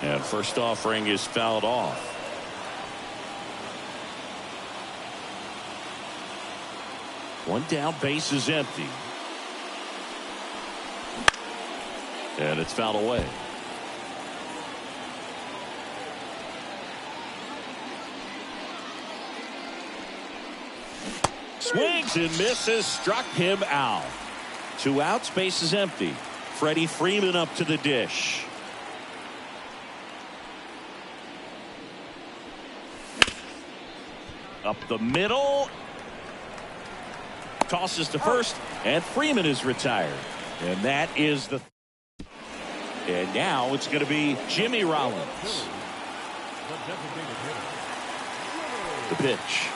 And first offering is fouled off. One down, base is empty. And it's fouled away. Swings and misses, struck him out. 2 outs, base is empty. Freddie Freeman up to the dish. Up the middle. Tosses to first, and Freeman is retired. And that is the... And now it's going to be Jimmy Rollins. The pitch.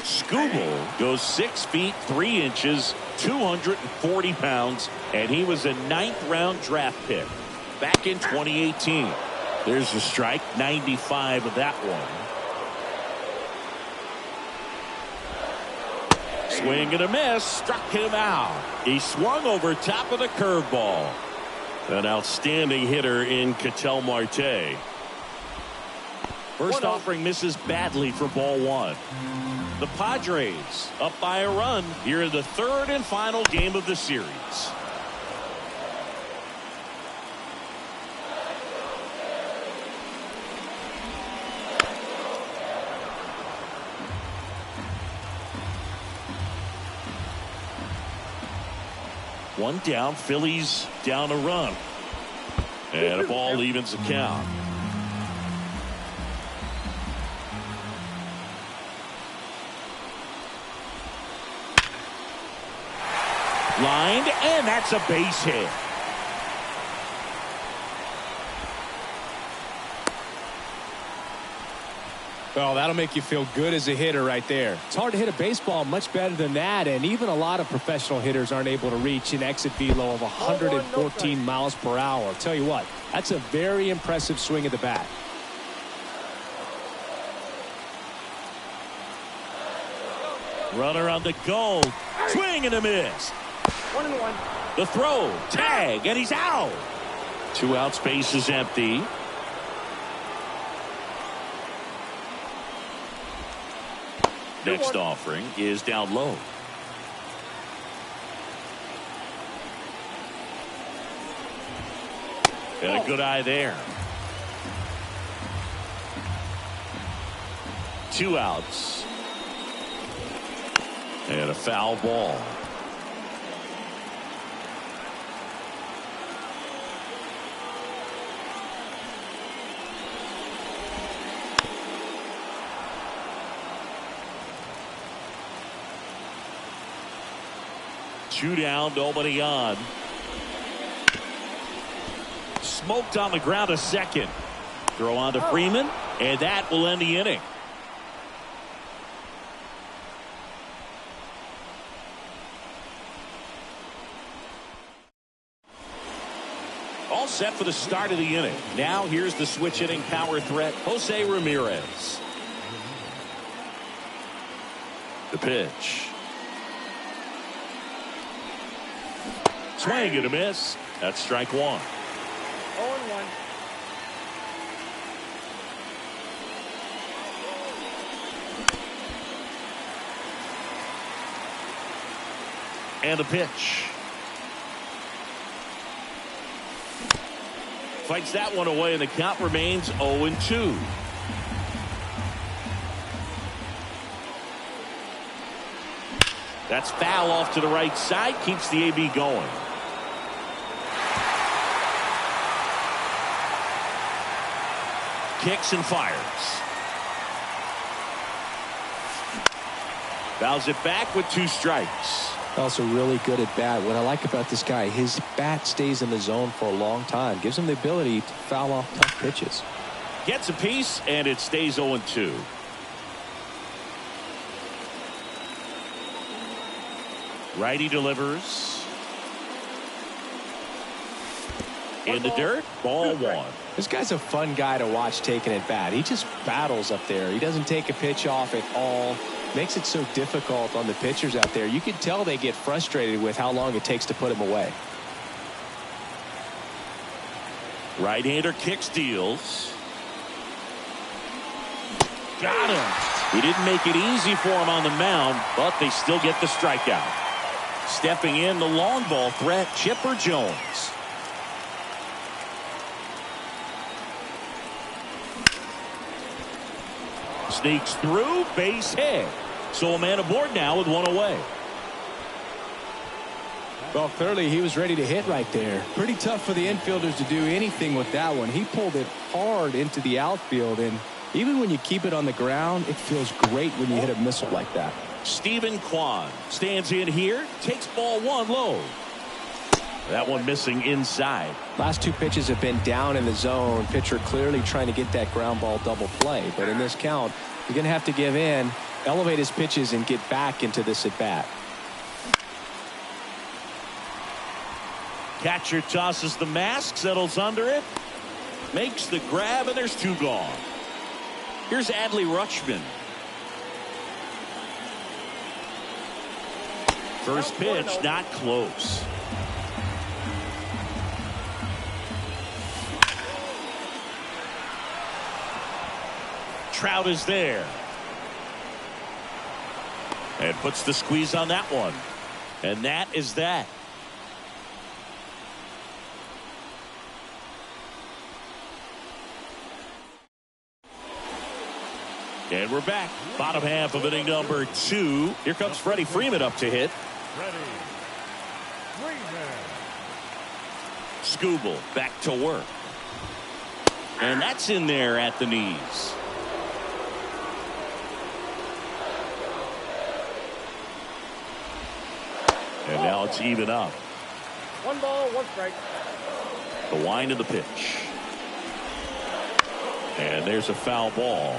Skubal goes 6 feet 3 inches, 240 pounds, and he was a 9th round draft pick back in 2018. There's a strike, 95 of that one. Swing and a miss, struck him out. He swung over top of the curveball. An outstanding hitter in Ketel Marte. First offering misses badly for ball 1. The Padres up by a run here in the 3rd and final game of the series. One down, Phillies down a run. And a ball evens the count. Lined, and that's a base hit. Well, that'll make you feel good as a hitter right there. It's hard to hit a baseball much better than that, and even a lot of professional hitters aren't able to reach an exit velo of 114 miles per hour. I'll tell you what, that's a very impressive swing of the bat. Runner on the go. Swing and a miss. 1-1. The throw, tag, and he's out. 2 outs, base is empty. Next offering is down low. And a good eye there. 2 outs. And a foul ball. Two down, nobody on. Smoked on the ground a second. Throw on to Freeman, and that will end the inning. All set for the start of the inning. Now here's the switch hitting power threat, Jose Ramirez. The pitch. Swing and a miss. That's strike 1. 0-1. And a pitch. Fights that one away, and the count remains 0-2. That's foul off to the right side. Keeps the AB going. Kicks and fires. Fouls it back with 2 strikes. Also really good at bat. What I like about this guy, his bat stays in the zone for a long time. Gives him the ability to foul off tough pitches. Gets a piece, and it stays 0-2. Righty delivers. In the dirt, ball 1. This guy's a fun guy to watch taking at bat. He just battles up there. He doesn't take a pitch off at all. Makes it so difficult on the pitchers out there. You can tell they get frustrated with how long it takes to put him away. Right-hander kick steals. Got him. He didn't make it easy for him on the mound, but they still get the strikeout. Stepping in, the long ball threat, Chipper Jones. Sneaks through, base hit. So a man aboard now with one away. Well, clearly he was ready to hit right there. Pretty tough for the infielders to do anything with that one. He pulled it hard into the outfield, and even when you keep it on the ground, it feels great when you hit a missile like that. Stephen Kwan stands in here, takes ball one low. That one missing inside. Last two pitches have been down in the zone. Pitcher clearly trying to get that ground ball double play. But in this count, you're going to have to give in, elevate his pitches, and get back into this at bat. Catcher tosses the mask, settles under it, makes the grab, and there's two gone. Here's Adley Rutschman. First pitch, not close. Trout is there. And puts the squeeze on that one. And that is that. And we're back. Bottom half of inning number 2. Here comes Freddie Freeman up to hit. Skubal back to work. And that's in there at the knees. And now it's even up. 1 ball, 1 strike. The wind of the pitch. And there's a foul ball.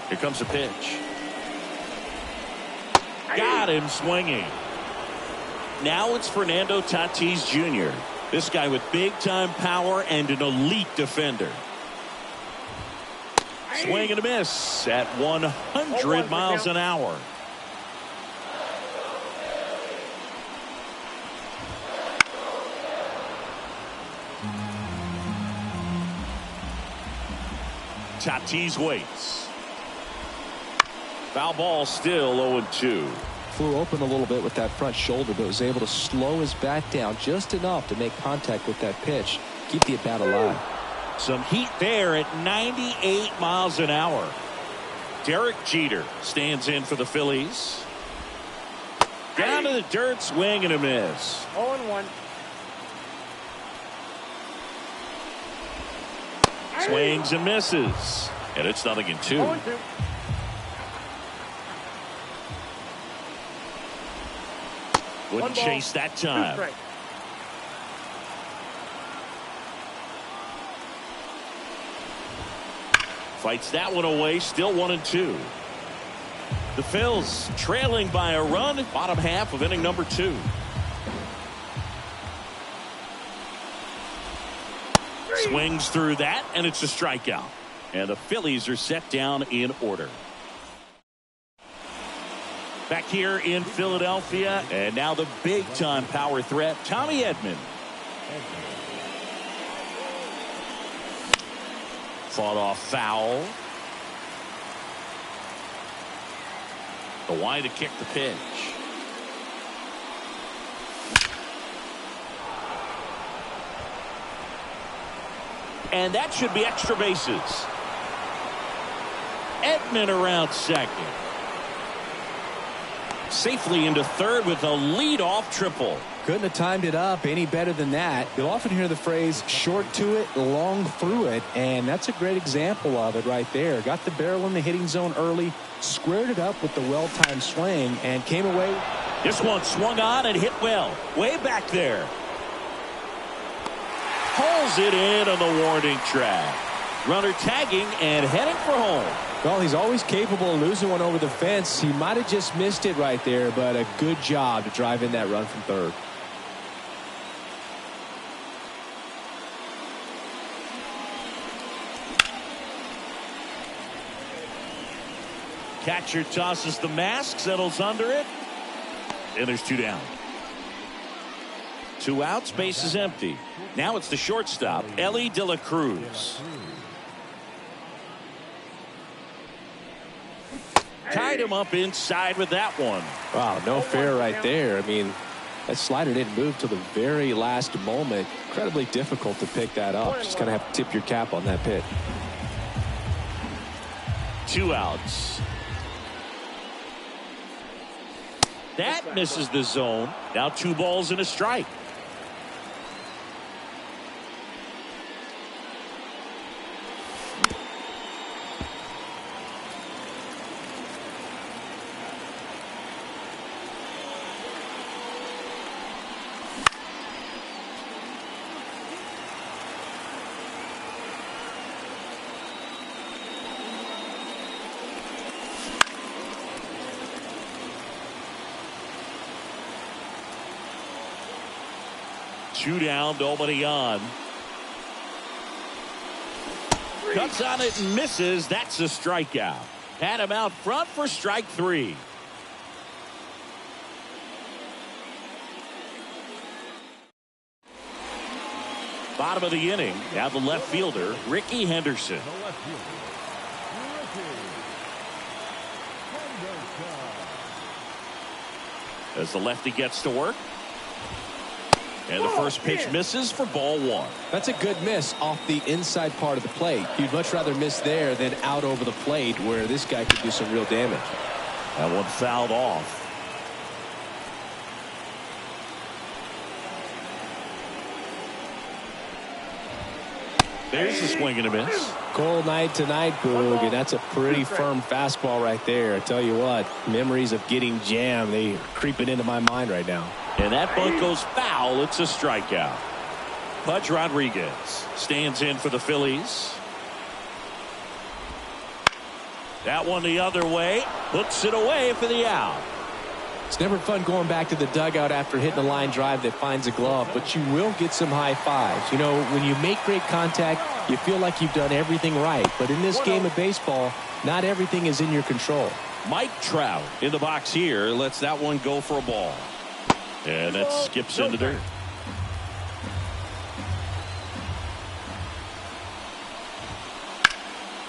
Here comes the pitch. Got him swinging. Now it's Fernando Tatis Jr. This guy with big-time power and an elite defender. Swing and a miss at 100 miles an hour. Tatis waits. Foul ball, still 0-2. Flew open a little bit with that front shoulder, but was able to slow his bat down just enough to make contact with that pitch. Keep the at-bat alive. Some heat there at 98 miles an hour. Derek Jeter stands in for the Phillies. Down to the dirt, swing and a miss. 0-1. Swings and misses. And it's 0-2. 0-2. Wouldn't chase that time. Fights that one away, still 1-2. The Phils trailing by a run, bottom half of inning number 2. Swings through that, and it's a strikeout. And the Phillies are set down in order. Back here in Philadelphia, and now the big-time power threat, Tommy Edman. Fought off foul. The wind to kick the pitch. And that should be extra bases. Edman around second. Safely into third with a leadoff triple. Couldn't have timed it up any better than that. You'll often hear the phrase short to it, long through it, and that's a great example of it right there. Got the barrel in the hitting zone early, squared it up with the well-timed swing, and came away. This one swung on and hit well. Way back there. Pulls it in on the warning track. Runner tagging and heading for home. Well, he's always capable of losing one over the fence. He might have just missed it right there, but a good job to drive in that run from third. Catcher tosses the mask, settles under it, and there's 2 down. 2 outs, base is empty. Now it's the shortstop, Ellie De La Cruz. Tied him up inside with that one. Wow, no fair right there. I mean, that slider didn't move till the very last moment. Incredibly difficult to pick that up. Just kind of have to tip your cap on that pitch. 2 outs. That misses the zone. Now 2 balls and a strike. Two down, nobody on. Cuts on it and misses. That's a strikeout. Had him out front for strike 3. Bottom of the inning. Now the left fielder, Ricky Henderson. As the lefty gets to work. And the first pitch misses for ball 1. That's a good miss off the inside part of the plate. You'd much rather miss there than out over the plate where this guy could do some real damage. That one fouled off. There's the swing and a miss. Cold night tonight, Boog, and that's a pretty firm fastball right there. I tell you what, memories of getting jammed, they are creeping into my mind right now. And that bunt goes foul. It's a strikeout. Pudge Rodriguez stands in for the Phillies. That one the other way. Puts it away for the out. It's never fun going back to the dugout after hitting a line drive that finds a glove, but you will get some high fives. You know, when you make great contact, you feel like you've done everything right. But in this game of baseball, not everything is in your control. Mike Trout in the box here. Lets that one go for a ball. And that skips into dirt.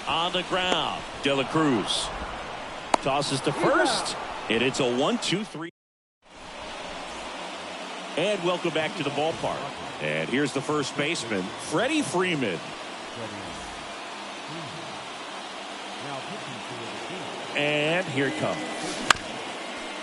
On the ground, De La Cruz tosses to first, and it's a 1-2-3. And welcome back to the ballpark. And here's the first baseman, Freddie Freeman. And here it comes.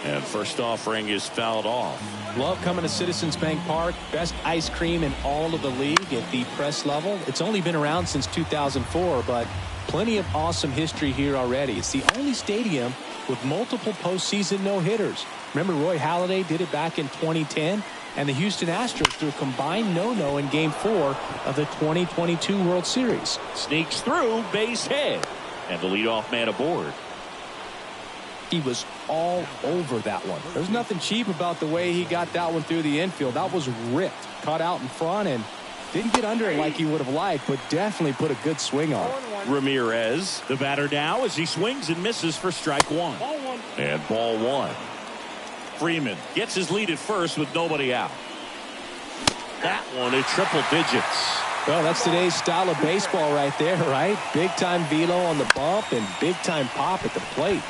And first offering is fouled off. Love coming to Citizens Bank Park. Best ice cream in all of the league at the press level. It's only been around since 2004, but plenty of awesome history here already. It's the only stadium with multiple postseason no-hitters. Remember Roy Halladay did it back in 2010? And the Houston Astros threw a combined no-no in Game 4 of the 2022 World Series. Sneaks through, base hit. And the leadoff man aboard. He was all over that one. There's nothing cheap about the way he got that one through the infield. That was ripped. Caught out in front and didn't get under it like he would have liked, but definitely put a good swing on it. Ramirez, the batter now, as he swings and misses for strike 1. And ball 1. Freeman gets his lead at first with nobody out. That one at triple digits. Well, that's today's style of baseball right there, right? Big-time velo on the bump and big-time pop at the plate.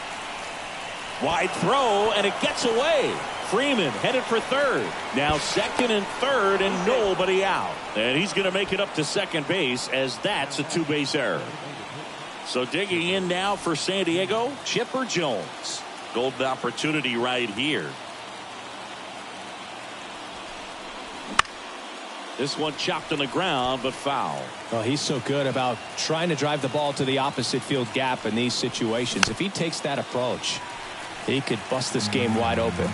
Wide throw, and it gets away. Freeman headed for third. Now second and third, and nobody out. And he's going to make it up to second base, as that's a 2-base error. So digging in now for San Diego, Chipper Jones. Golden opportunity right here. This one chopped on the ground, but foul. Well, he's so good about trying to drive the ball to the opposite field gap in these situations. If he takes that approach, he could bust this game wide open.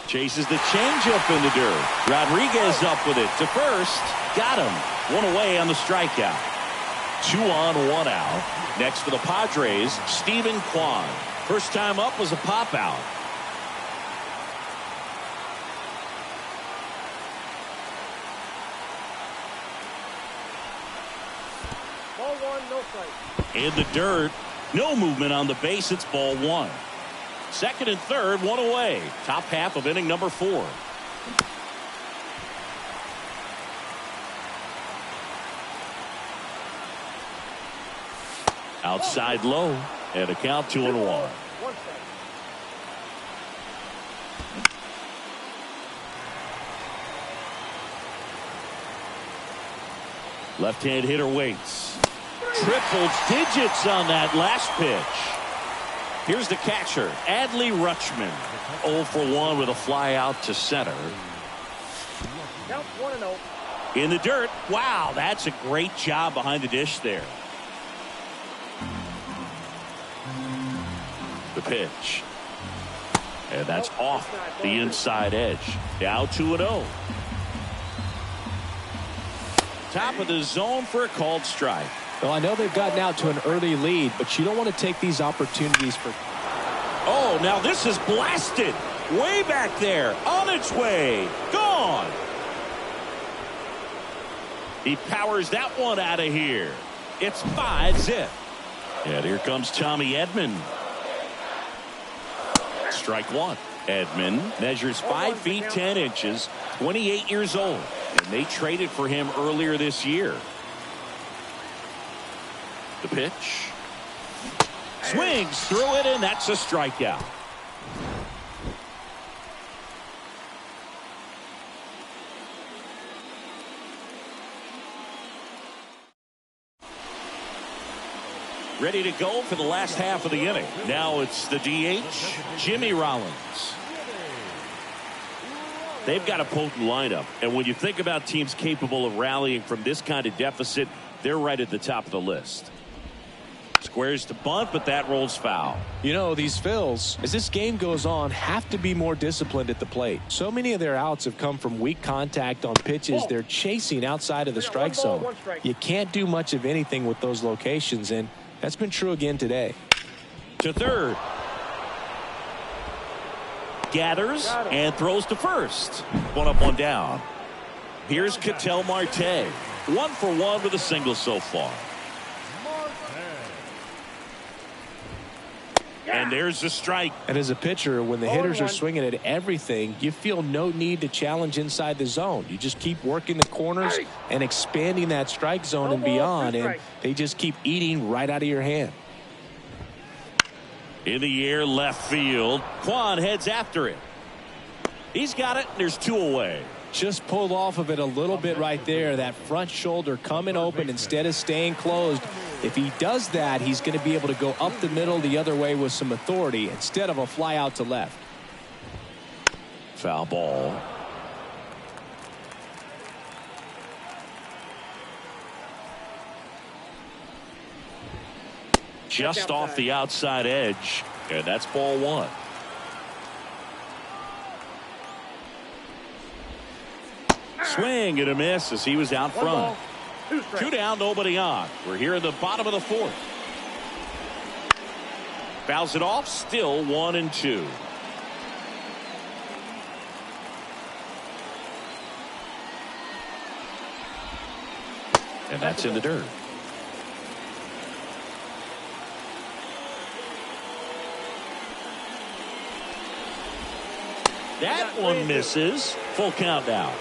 Chases the changeup in the dirt. Rodriguez up with it to first. Got him. One away on the strikeout. 2 on, 1 out. Next for the Padres, Steven Kwan. First time up was a pop out. Ball 1, no strike. In the dirt, no movement on the base. It's ball 1. Second and third, one away. Top half of inning number 4. Outside low, and a count 2-1. Left-hand hitter waits. Triple digits on that last pitch. Here's the catcher, Adley Rutschman. 0 for 1 with a fly out to center. Count 1-0. In the dirt. Wow, that's a great job behind the dish there. The pitch. And that's off the inside edge. Now 2-0. Top of the zone for a called strike. Well, I know they've gotten out to an early lead, but you don't want to take these opportunities for... Oh, now this is blasted. Way back there. On its way. Gone. He powers that one out of here. It's 5-zip. And here comes Tommy Edman. Strike one. Edman measures 5 feet 10 inches, 28 years old. And they traded for him earlier this year. The pitch. Swings through it, and that's a strikeout. Ready to go for the last half of the inning. Now it's the DH, Jimmy Rollins. They've got a potent lineup, and when you think about teams capable of rallying from this kind of deficit, they're right at the top of the list. Squares to bunt, but that rolls foul. You know, these Phils, as this game goes on, have to be more disciplined at the plate. So many of their outs have come from weak contact on pitches they're chasing outside of the strike zone. You can't do much of anything with those locations, and that's been true again today. To third. Gathers and throws to first. One up, one down. Here's Ketel Marte. 1 for 1 with a single so far. And there's the strike. And as a pitcher, when the hitters are swinging at everything, you feel no need to challenge inside the zone. You just keep working the corners and expanding that strike zone and beyond, and they just keep eating right out of your hand. In the air, left field. Kwan heads after it. He's got it, and there's 2 away. Just pulled off of it a little bit right there. That front shoulder coming open instead of staying closed. If he does that, he's going to be able to go up the middle the other way with some authority instead of a fly out to left. Foul ball. Just off the outside edge, and that's ball 1. Swing and a miss as he was out front. 2 down, nobody on. We're here in the bottom of the 4th. Fouls it off, still 1-2. And that's in the dirt. That one misses. Full count now.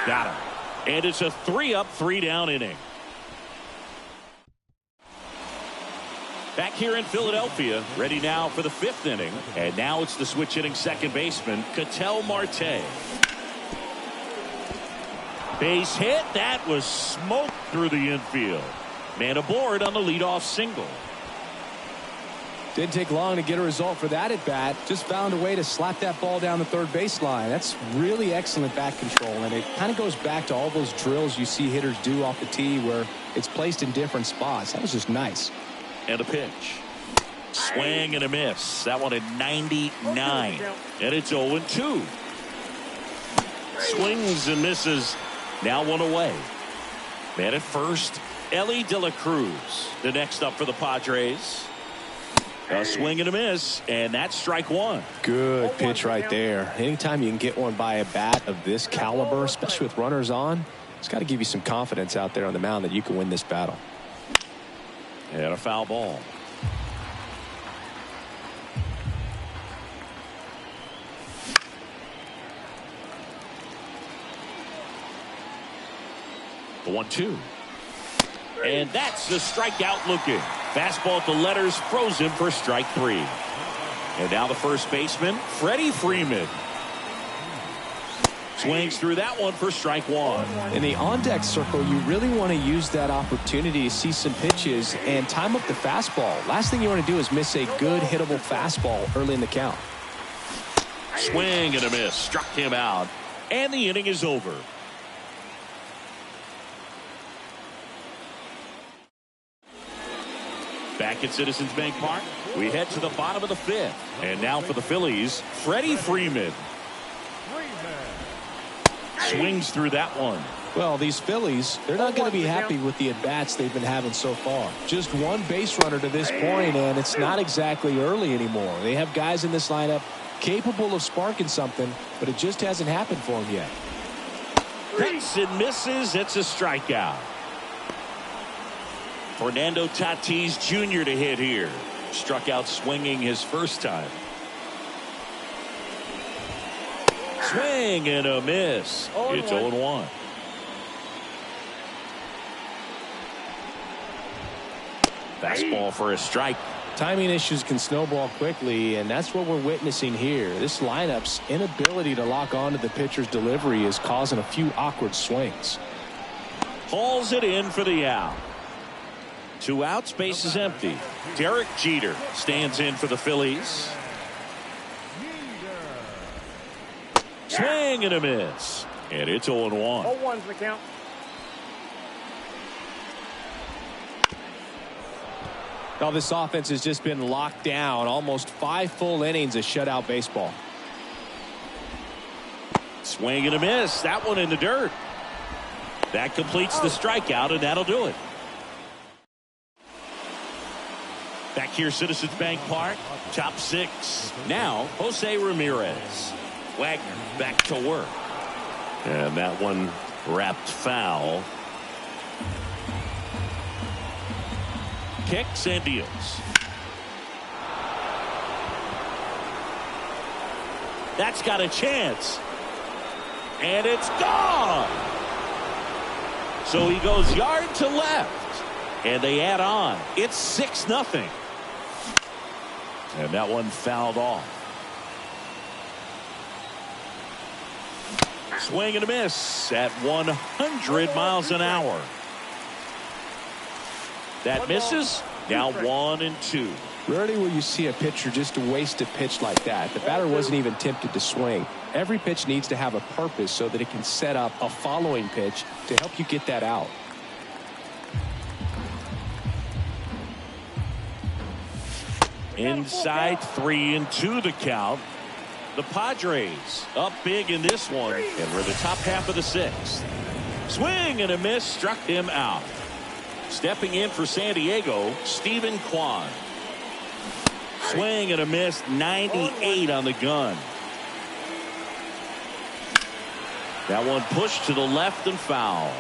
Got him. And it's a 3-up, 3-down inning. Back here in Philadelphia, ready now for the 5th inning. And now it's the switch hitting second baseman, Ketel Marte. Base hit. That was smoked through the infield. Man aboard on the leadoff single. Didn't take long to get a result for that at bat. Just found a way to slap that ball down the third baseline. That's really excellent bat control, and it kind of goes back to all those drills you see hitters do off the tee where it's placed in different spots. That was just nice. And a pitch. Swing and a miss. That one at 99. And it's 0-2. Swings and misses. Now one away. Man at first, Ellie De La Cruz. The next up for the Padres. A swing and a miss, and that's strike one. Good pitch right there. Anytime you can get one by a bat of this caliber, especially with runners on, it's got to give you some confidence out there on the mound that you can win this battle. And a foul ball. The 1-2. And that's the strikeout looking. Fastball at the letters, frozen for strike three. And now the first baseman, Freddie Freeman. Swings through that one for strike one. In the on-deck circle, you really want to use that opportunity to see some pitches and time up the fastball. Last thing you want to do is miss a good hittable fastball early in the count. Swing and a miss. Struck him out. And the inning is over. Back at Citizens Bank Park, we head to the bottom of the fifth. And now for the Phillies, Freddie Freeman. Swings through that one. Well, these Phillies, they're not going to be happy with the at-bats they've been having so far. Just one base runner to this point, and it's not exactly early anymore. They have guys in this lineup capable of sparking something, but it just hasn't happened for them yet. Hits and misses. It's a strikeout. Fernando Tatis Jr. to hit here. Struck out swinging his first time. Swing and a miss. It's 0-1. Fastball for a strike. Timing issues can snowball quickly, and that's what we're witnessing here. This lineup's inability to lock onto the pitcher's delivery is causing a few awkward swings. Hauls it in for the out. 2 outs, base is empty. Derek Jeter stands in for the Phillies. Swing and a miss. And it's 0-1. 0-1's the count. Well, this offense has just been locked down. Almost 5 full innings of shutout baseball. Swing and a miss. That one in the dirt. That completes the strikeout, and that'll do it. Back here, Citizens Bank Park, top 6. Now, Jose Ramirez. Wagner back to work. And that one wrapped foul. Kicks and deals. That's got a chance. And it's gone. So he goes yard to left. And they add on. It's 6-0. And that one fouled off. Swing and a miss at 100 miles an hour. That misses. Now 1-2. Rarely will you see a pitcher just waste a pitch like that. The batter wasn't even tempted to swing. Every pitch needs to have a purpose so that it can set up a following pitch to help you get that out. Inside 3-2 the count. The Padres up big in this one, and we're the top half of the 6th. Swing and a miss, struck him out. Stepping in for San Diego, Stephen Kwan. Swing and a miss, 98 on the gun. That one pushed to the left and foul.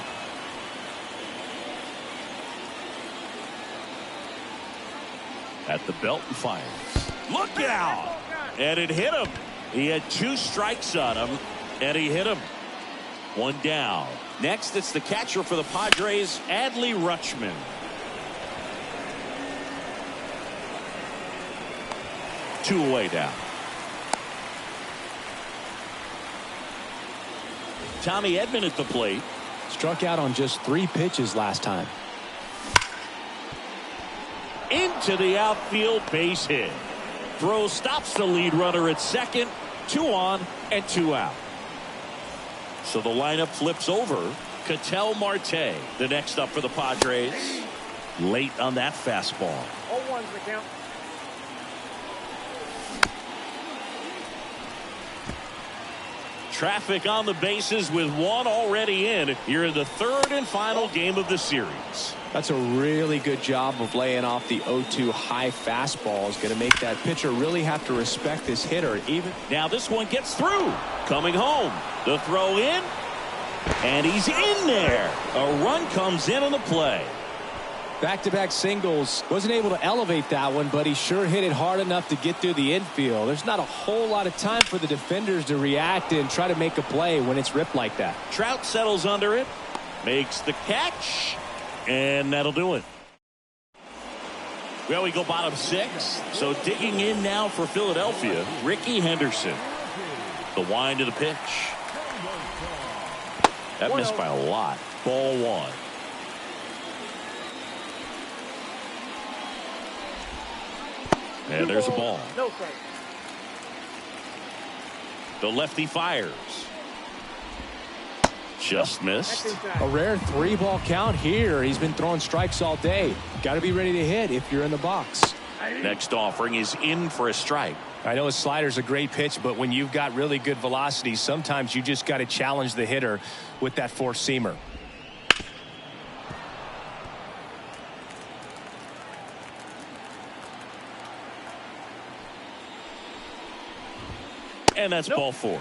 At the belt and fires. Look out! And it hit him. He had 2 strikes on him, and he hit him. 1 down. Next, it's the catcher for the Padres, Adley Rutschman. Two away down. Tommy Edman at the plate. Struck out on just 3 pitches last time. Into the outfield, base hit. Throw stops the lead runner at second. 2 on and 2 out. So the lineup flips over. Ketel Marte, the next up for the Padres. Late on that fastball. 0-1's the count. traffic on the bases with one already in. You're in the third and final game of the series. That's a really good job of laying off the 0-2 high fastball. Is going to make that pitcher really have to respect this hitter. Even now this one gets through. Coming home. The throw in. And he's in there. A run comes in on the play. Back-to-back singles. Wasn't able to elevate that one, but he sure hit it hard enough to get through the infield. There's not a whole lot of time for the defenders to react and try to make a play when it's ripped like that. Trout settles under it. Makes the catch. And that'll do it. Well, we go bottom 6. So digging in now for Philadelphia, Ricky Henderson. The wind of the pitch. That missed by a lot. Ball 1. And there's a ball. No strike. The lefty fires. Just missed. A rare 3-ball count here. He's been throwing strikes all day. Got to be ready to hit if you're in the box. Next offering is in for a strike. I know his slider's a great pitch, but when you've got really good velocity, sometimes you just got to challenge the hitter with that four-seamer. And that's ball 4.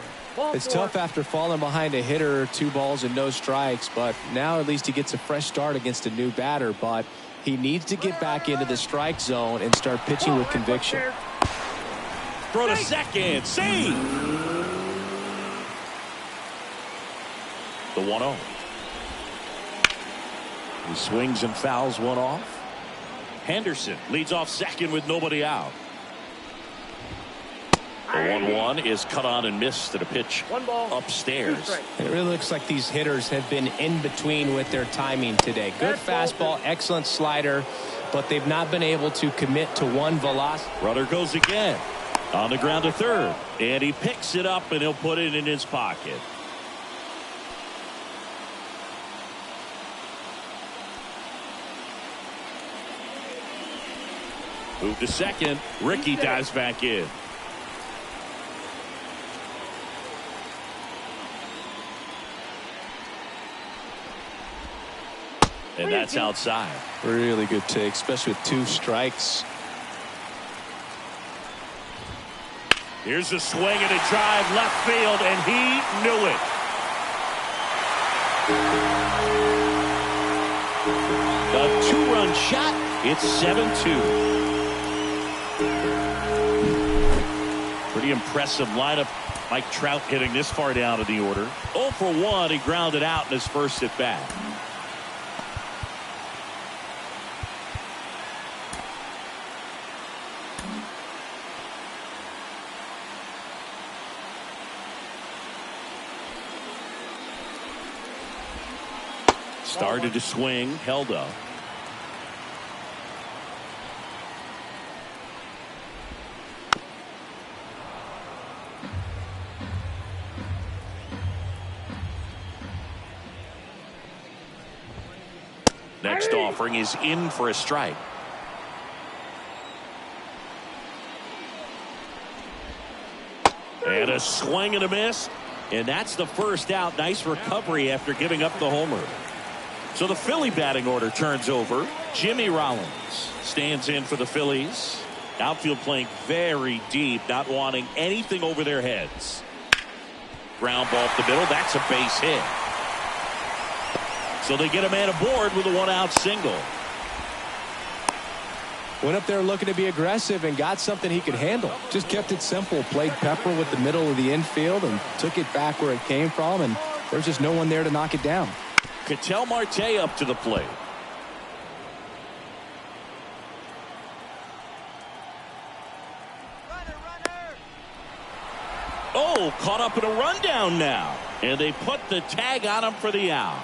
It's tough after falling behind a hitter, 2 balls and no strikes, but now at least he gets a fresh start against a new batter. But he needs to get back into the strike zone and start pitching with conviction. Throw to second. Save. The 1-0. He swings and fouls one off. Henderson leads off second with nobody out. The 1-1 is cut on and missed at a pitch upstairs. It really looks like these hitters have been in between with their timing today. Good fastball, excellent slider, but they've not been able to commit to one velocity. Runner goes again. On the ground to third. And he picks it up and he'll put it in his pocket. Move to second. Ricky dives back in. And that's outside. Really good take, especially with 2 strikes. Here's a swing and a drive left field, and he knew it. A 2-run shot. It's 7-2. Pretty impressive lineup. Mike Trout hitting this far down in the order. 0 for 1. He grounded out in his first at bat. Started to swing, held up. Next offering is in for a strike. And a swing and a miss. And that's the first out. Nice recovery after giving up the homer. So the Philly batting order turns over. Jimmy Rollins stands in for the Phillies. Outfield playing very deep, not wanting anything over their heads. Ground ball up the middle. That's a base hit. So they get a man aboard with a 1-out single. Went up there looking to be aggressive and got something he could handle. Just kept it simple. Played pepper with the middle of the infield and took it back where it came from. And there's just no one there to knock it down. Ketel Marte up to the plate. Oh, caught up in a rundown now. And they put the tag on him for the out.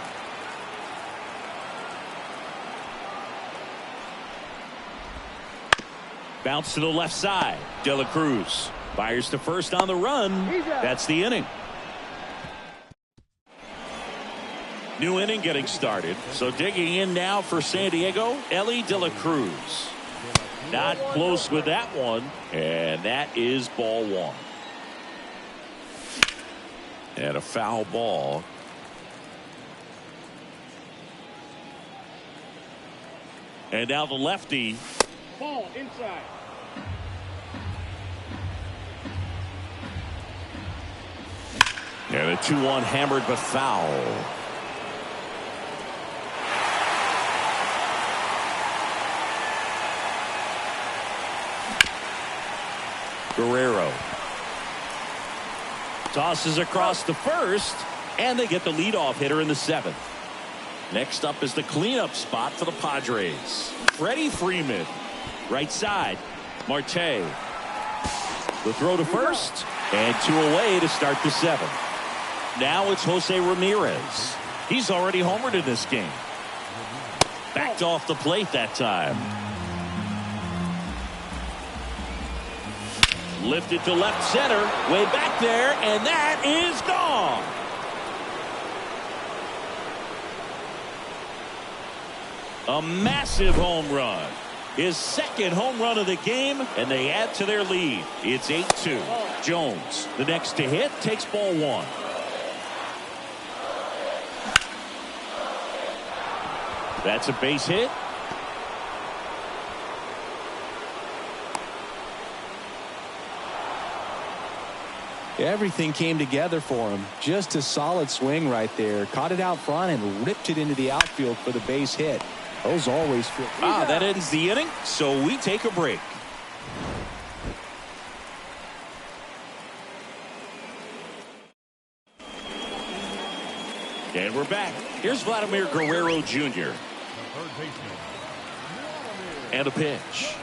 Bounce to the left side. De La Cruz fires to first on the run. That's the inning. New inning getting started. So digging in now for San Diego, Elly De La Cruz. Not close with that one. And that is ball 1. And a foul ball. And now the lefty. Ball inside. And a 2-1 hammered but foul. Guerrero tosses across the first, and they get the leadoff hitter in the 7th. Next up is the cleanup spot for the Padres. Freddie Freeman, right side. Marte. The throw to first, and 2 away to start the 7th. Now it's Jose Ramirez. He's already homered in this game. Backed off the plate that time. Lifted to left center, way back there, and that is gone. A massive home run. His second home run of the game, and they add to their lead. It's 8-2. Jones, the next to hit, takes ball 1. That's a base hit. Everything came together for him. Just a solid swing right there. Caught it out front and ripped it into the outfield for the base hit. Those always feel. That ends the inning, so we take a break. And we're back. Here's Vladimir Guerrero Jr. And a pitch.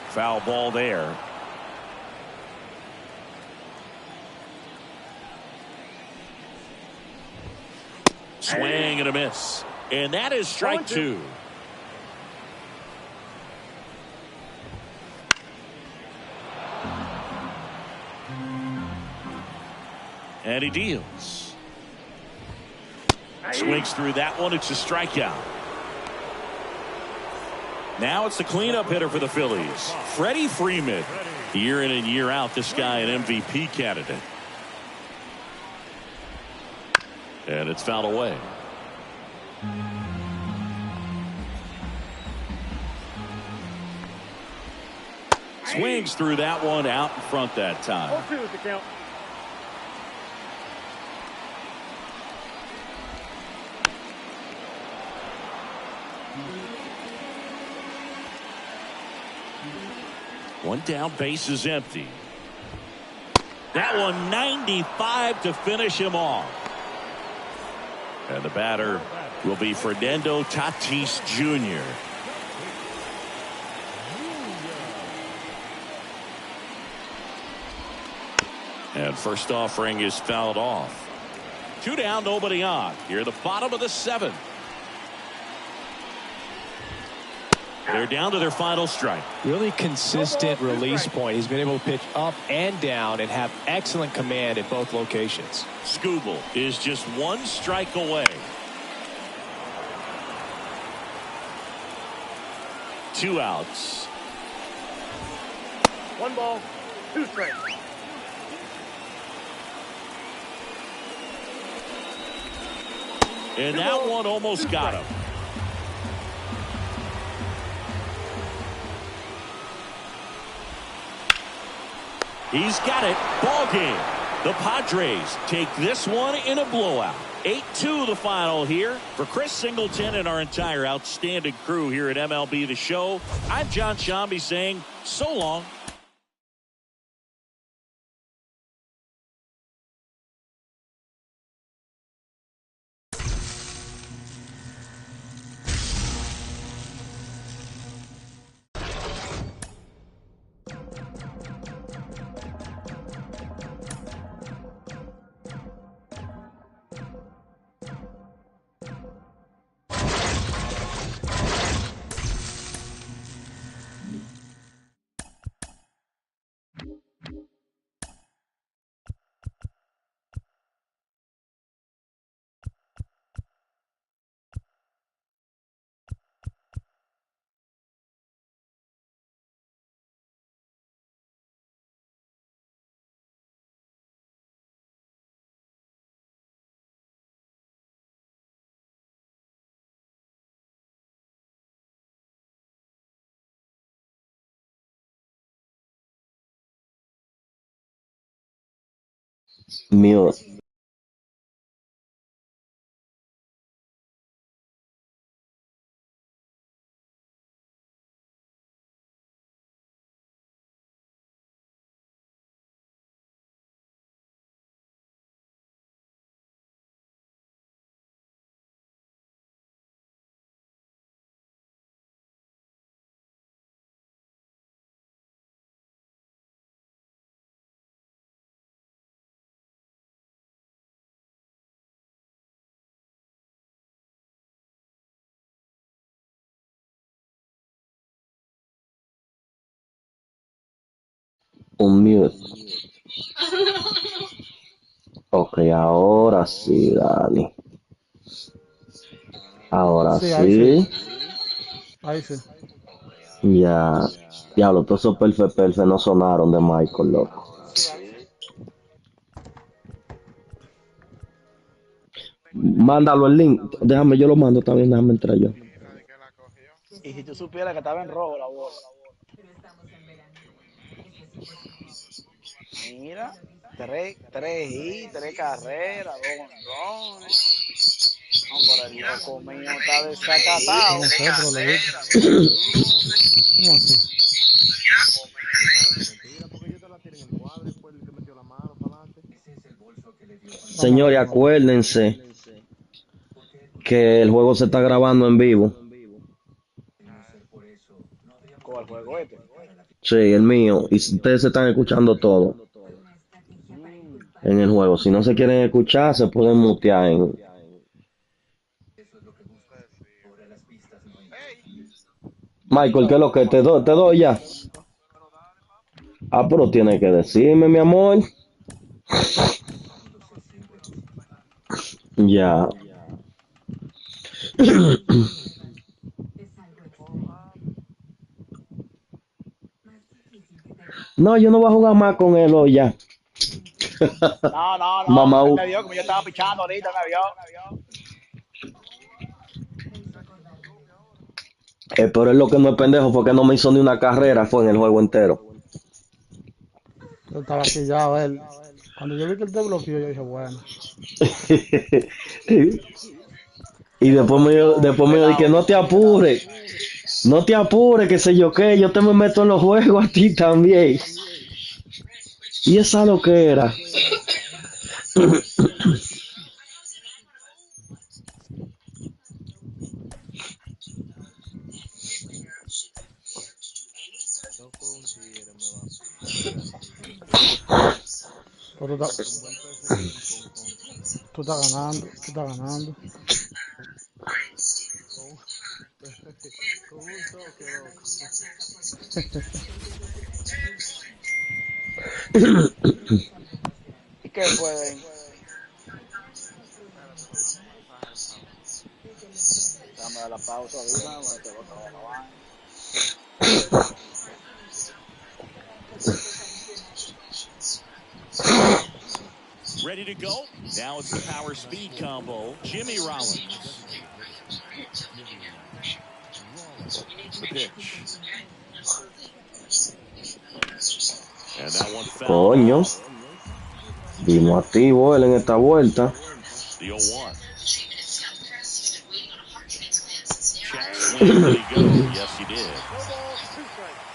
Foul ball there. Swing and a miss. And that is strike 2. And he deals. Swings through that one. It's a strikeout. Now it's the cleanup hitter for the Phillies. Freddie Freeman. Year in and year out, this guy an MVP candidate. And it's fouled away. Swings through that one out in front that time. 0-2 is the count. One down, base is empty. That one 95 to finish him off. And the batter will be Fernando Tatis Jr. And first offering is fouled off. 2 down, nobody on. Here at the bottom of the 7th. They're down to their final strike. Really consistent release point. He's been able to pitch up and down and have excellent command at both locations. Skubal is just 1 strike away. 2 outs. 1 ball, 2 strikes. And that one almost got him. He's got it. Ball game. The Padres take this one in a blowout. 8-2 the final here. For Chris Singleton and our entire outstanding crew here at MLB The Show, I'm John Shambi saying so long. Mute. Un mute. Ok, ahora sí, Dani. Ahora Sí, ahí sí. sí. Ahí sí. Ya. Diablo, todos esos perfe no sonaron de Michael, loco. Mándalo el link. Déjame, yo lo mando también, déjame entrar yo. Y si tú supieras que estaba en rojo la bola. Mira, tres carreras, dos honrones. Hombre, el loco mío está Yo no desacatado. sé, pero lo vi. ¿Cómo así? Vamos a ver, Señores, vamos a ver. acuérdense que el juego se está grabando en vivo. Con el juego este. Sí, el mío. Y si ustedes se están escuchando todo Mm. en el juego. Si no se quieren escuchar, se pueden mutear en... Michael, ¿qué es lo que te doy ya? Ah, pero tiene que decirme, mi amor. Ya. No, yo no voy a jugar más con él hoy ya. No. Él Mamau. me vio como yo estaba pichando ahorita, me vio. Pero él lo que no es pendejo fue que no me hizo ni una carrera, fue en el juego entero. Yo estaba aquí ya, él. Cuando yo vi que él te bloqueó, yo dije, bueno. Y Él lo bloqueó, el después me dijo que pelado no te desesperado. apures, no te apures, que sé yo qué, yo te me meto en los juegos a ti también. Y esa lo que era. Pero tú estás ganando, tú estás ganando. ¿Y qué fue? Dame dar la pausa, avísame, te voy a acabar la vaina. Ready to go. Now it's the power speed combo. Jimmy Rollins. The pitch. And that one fouled Coño, off. vino activo él en esta vuelta. The 0-1. Check swing. Did he go? Yes, he did. No ball, two strikes.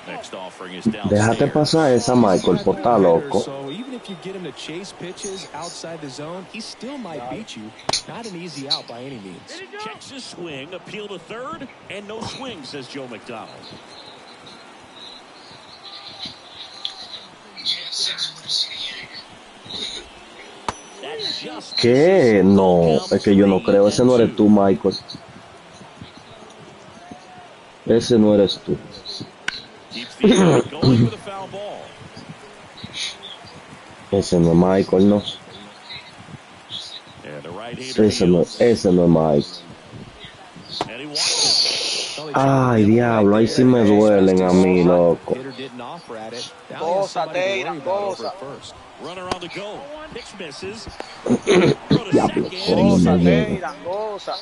Next offering is Déjate pasar downstairs. esa, He's a Michael, por estar five-hole hitter, loco. so even if you get him to chase pitches outside the zone, he still might Dale. beat you. Not an easy out by any means. Checks his swing. Appeal to third. And no swing, says Joe McDonald. That just misses. ¿Qué? Full No, count, es que yo no creo. Ese no eres 3-2. tú, Michael. Ese no eres tú. Keeps the inning going with a foul ball. Ese no es Michael, no. And the right-hander deals. Ese no es Michael. And he walked him. Well, he tried to Ay, nibble right diablo, ahí sí there and me duelen expressed a his mí, swing. loco. Hitter didn't offer at it. Now he has Goza, somebody to worry Teiran, about over goza. at first. Runner on the go. Pitch misses. Throw to Diablo, second. He coño, Goza, mierda. Teiran, goza.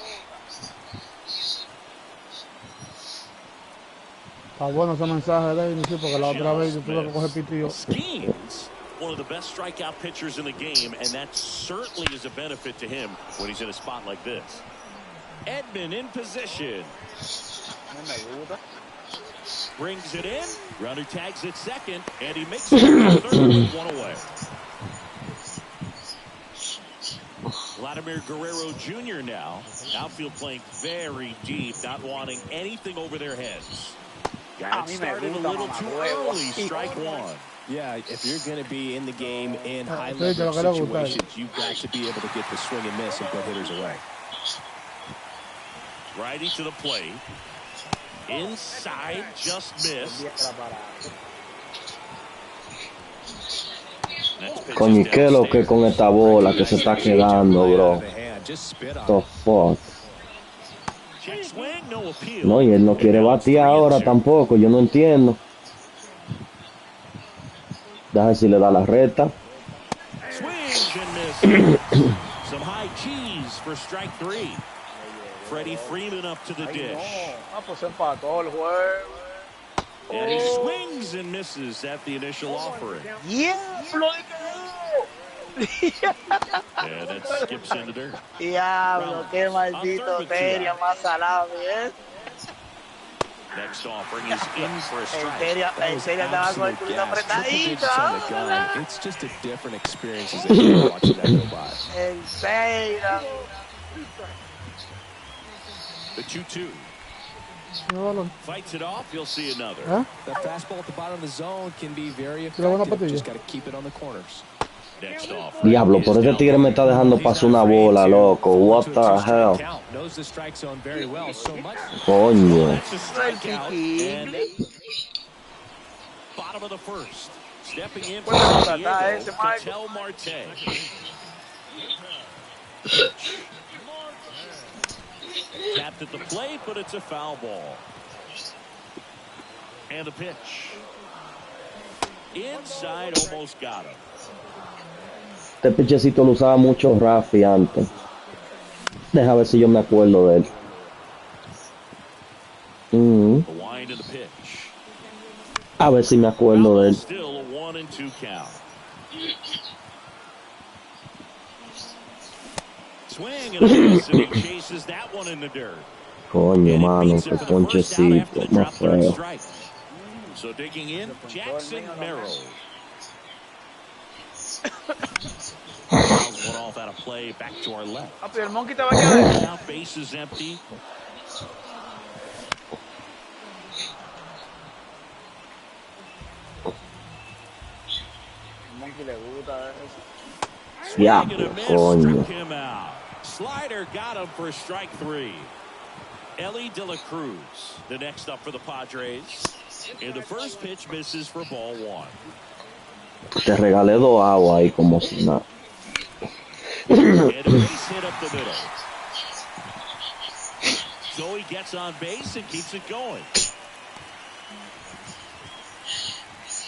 Está bueno ese mensaje de él, sí, porque la otra vez yo tuve que coger pitillo. Schemes one of the best strikeout pitchers in the game, and that certainly is a benefit to him when he's in a spot like this. Edman in position. Brings it in. Runner tags at second, and he makes it to third with one away. Vladimir Guerrero Jr. now. Outfield playing very deep, not wanting anything over their heads. Got it started a little too early. Strike one. Yeah, if you're going to be in the game in high-level situations, you've got to be able to get the swing and miss and put hitters away. Righty to the plate. Inside, just missed. Coño, ¿y qué es lo que con esta bola que se está quedando, bro? The fuck. No, y él no quiere batear ahora tampoco, yo no entiendo. Déjame ver si le da la recta. Some high cheese for strike three. Freddie Freeman up to the dish. Pues empató el juego. And he swings and misses at the initial offering. ¡Diablo! And that skips into dirt. Diablo, qué maldito Teria más salado, ¿eh? Next offering is in for a strike. En serio estaba con el culito apretadito. It's just a different experience as a watching that go by. En serio. The 2-2. Fights it off, you'll see another. That fastball at the bottom of the zone can be very effective. Just got to keep it on the corners. Next off. Diablo, por ese tigre me está dejando pasar una bola, loco. What the hell? Knows the strike zone very well, so much. Coño. That's a strikeout. And bottom of the first. Stepping in for San Diego, Ketel Marte. Tapped at the plate, but it's a foul ball. And the pitch. Inside, almost got him. Este pichecito lo usaba mucho Rafi antes. Deja ver si yo me acuerdo de él. The wind of the pitch. A ver si me acuerdo de él. Still a 1-2 count. Swing and a miss, and he chases that one in the dirt. Coño, mano, qué ponchecito, más feo. So digging in, Jackson Merrill. Fouls one off out of play, back to our left. El monkey te va a quedar. Now base is empty. El monkey le gusta eso. Diablo, coño. Him out. Slider got him for strike three. Ellie De La Cruz, the next up for the Padres. And the first pitch misses for ball one. Te regalé 2 aguas ahí como si nada. And a base hit up the middle. So he gets on base and keeps it going.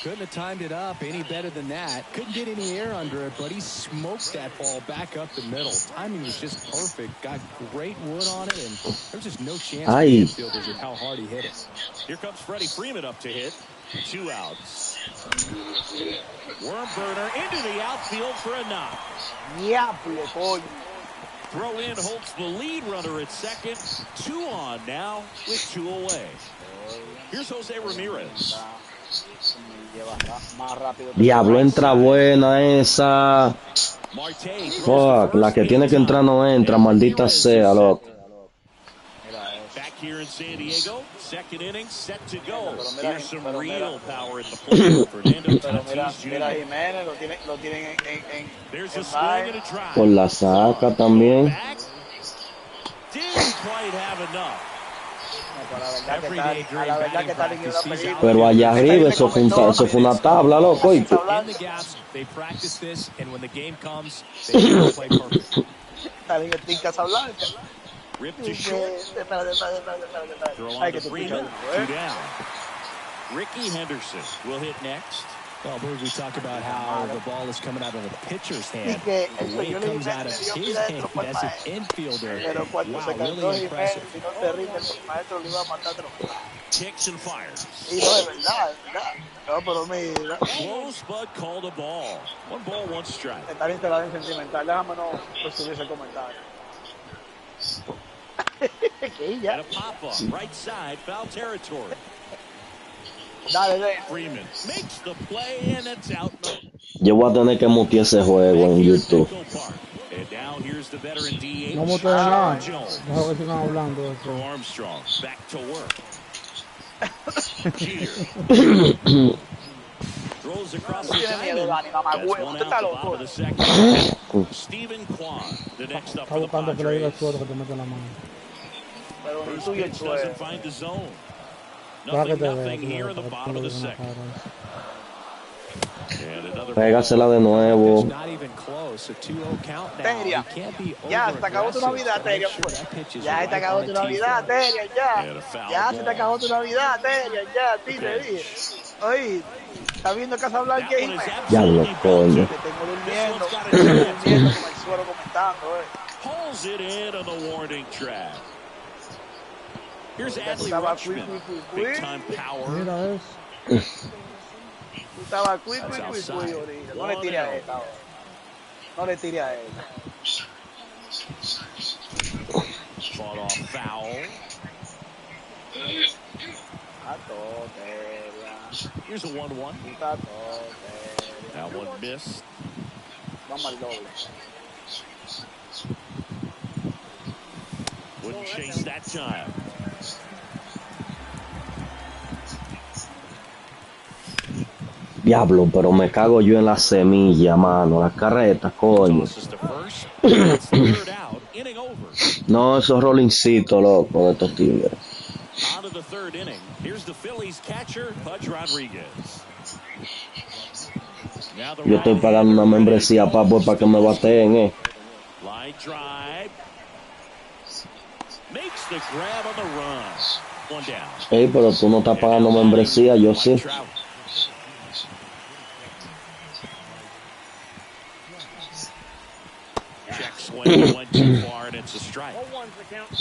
Couldn't have timed it up any better than that. Couldn't get any air under it, but he smoked that ball back up the middle. Timing was just perfect. Got great wood on it, and there's just no chance for the infielders with how hard he hit it. Here comes Freddie Freeman up to hit. 2 outs. Worm burner into the outfield for a knock. Diablo, coño. Throw in Holtz the lead runner at second. 2 on now with 2 away. Here's Jose Ramirez. Diablo, entra buena esa. Fuck, la que tiene que entrar no entra, maldita sea, loco. Back here in San Diego, second inning set to go. Here's some real power at the plate. Fernando Tatis Jr. There's a swing and a drive. Por la saca también. Didn't quite have enough. Pero allá arriba eso fue una tabla, loco. In the gaps, they practice this, and when the game comes, they play perfect. Ripped to short. Throw on to Freeman. 2 down. Ricky Henderson will hit next. Well, I believe we talked about how the ball is coming out of the pitcher's hand. The way it comes out of his hand as an infielder. Wow, really impressive. Kicks and fires. Y no, es verdad, es verdad. No, pero mira. Close, but called a ball. 1 ball, 1 strike. Estar instalado en sentimental. Déjame no subir ese comentario. Que ya. And a pop-up. Right side, foul territory. Dale, dale. Freeman makes the play, and it's out. Yo voy a tener que mutear ese juego en YouTube. And now here's the veteran DH. No me te da nada. Jones. Deja que sigan hablando de For eso. Armstrong, back to work. Jeter throws across the Tiene miedo, diamond. Dani, mamá, That's huevo. one Usted out está the bottom loco. of the second. Stephen Kwan, the next up Está for the buscando que le diga el Padres. suelo que te mete la mano. Pero ni First tuyo el pitch suelo. doesn't find the zone. Deja que Nothing, te vea. nothing here in the Para que bottom tú of le the digas una second. cara. And another Pégasela de nuevo. Not even close. A 2-0 count now. Teria. You can't be Ya, se te acabó tu over-aggressive. Navidad, Make Teria. sure that pitch is Ya se right te acabó on tu the tee Navidad, for him. Teria, ya. And a foul Ya se te ball. acabó tu Navidad, Teria, ya. A ti The te dije. pitch. Oye, ¿estás viendo Casablanca That y one is Jiménez? Diablo, absolutely coño. belted. Te tengo This durmiendo. one's got Te a tengo chance. durmiendo con el suelo comentando, Pulls it in on the warning track. Here's Ya tú Adley estabas Rutschman. cui. Big time power. Mira eso. Tú estabas cui That's outside. ahorita. No le tires a esta ahora. No le tires a esta. Fought off foul. A todo, Teria. Here's a 1-1. Puta todo, Teria. That one missed. Vamos al doble. Wouldn't chase that time. Diablo, pero me cago yo en la semilla, mano. La carreta, coño. Tosses to first. That's the third out. Inning over. No, esos rollincitos, loco, de estos tigres. Out of the third inning. Here's the Phillies catcher, Pudge Rodriguez. Now the Yo estoy pagando una membresía para que me bateen, Line drive. Makes the grab on the run. One down. Ey, pero tú no estás pagando membresía, yo sí. Check swing went too far and it's a strike.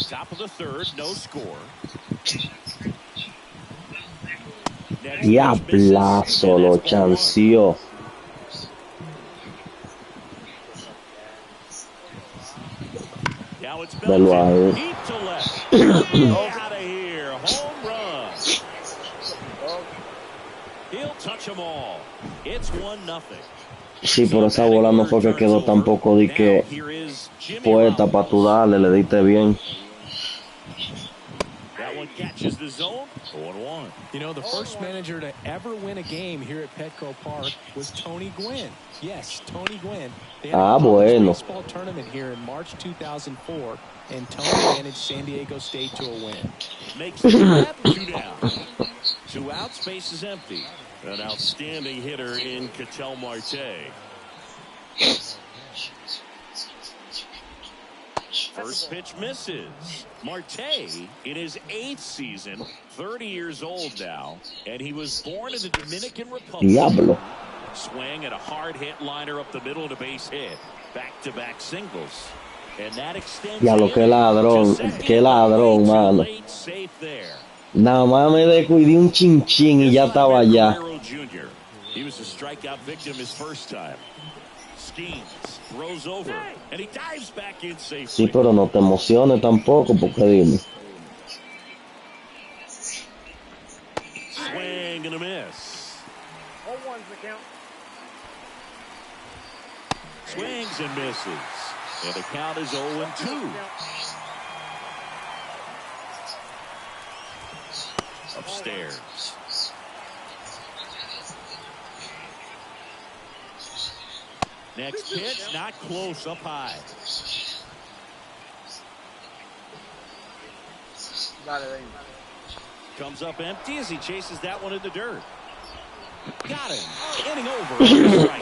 Top of the third, no score. Next Diablazo, lo chanció. Now it's Velo ahí. deep to left. Out of here. Home run. He'll touch them all. It's 1-0. Sí, pero esa bola no fue que quedó tampoco de que puesta para tu darle, le diste bien. That one catches the zone. 0-1. You know, the first manager to ever win a game here at Petco Park was Tony Gwynn. Yes, Tony Gwynn. They had a bueno. baseball tournament here in March 2004, and Tony managed San Diego State to a win. Makes the grab, 2 down. 2 out, space is empty. An outstanding hitter in Ketel Marte. First pitch misses. Marte in his 8th season, 30 years old now, and he was born in the Dominican Republic. Diablo. Swing and a hard hit liner up the middle to base hit. Back-to-back singles. And that extends. Diablo, qué ladrón, mano. Safe there. Nada más me descuidé un chinchín y ya estaba allá. He was a strikeout victim his first time. Schemes, throws over, and he dives back in safely. Sí, pero no te emociones tampoco, porque dime. Swing and a miss. Swings and misses. And the count is 0-2. Upstairs. Next pitch, not close, up high. Dale, ven. Comes up empty as he chases that one in the dirt. Got him. Inning over. Strike.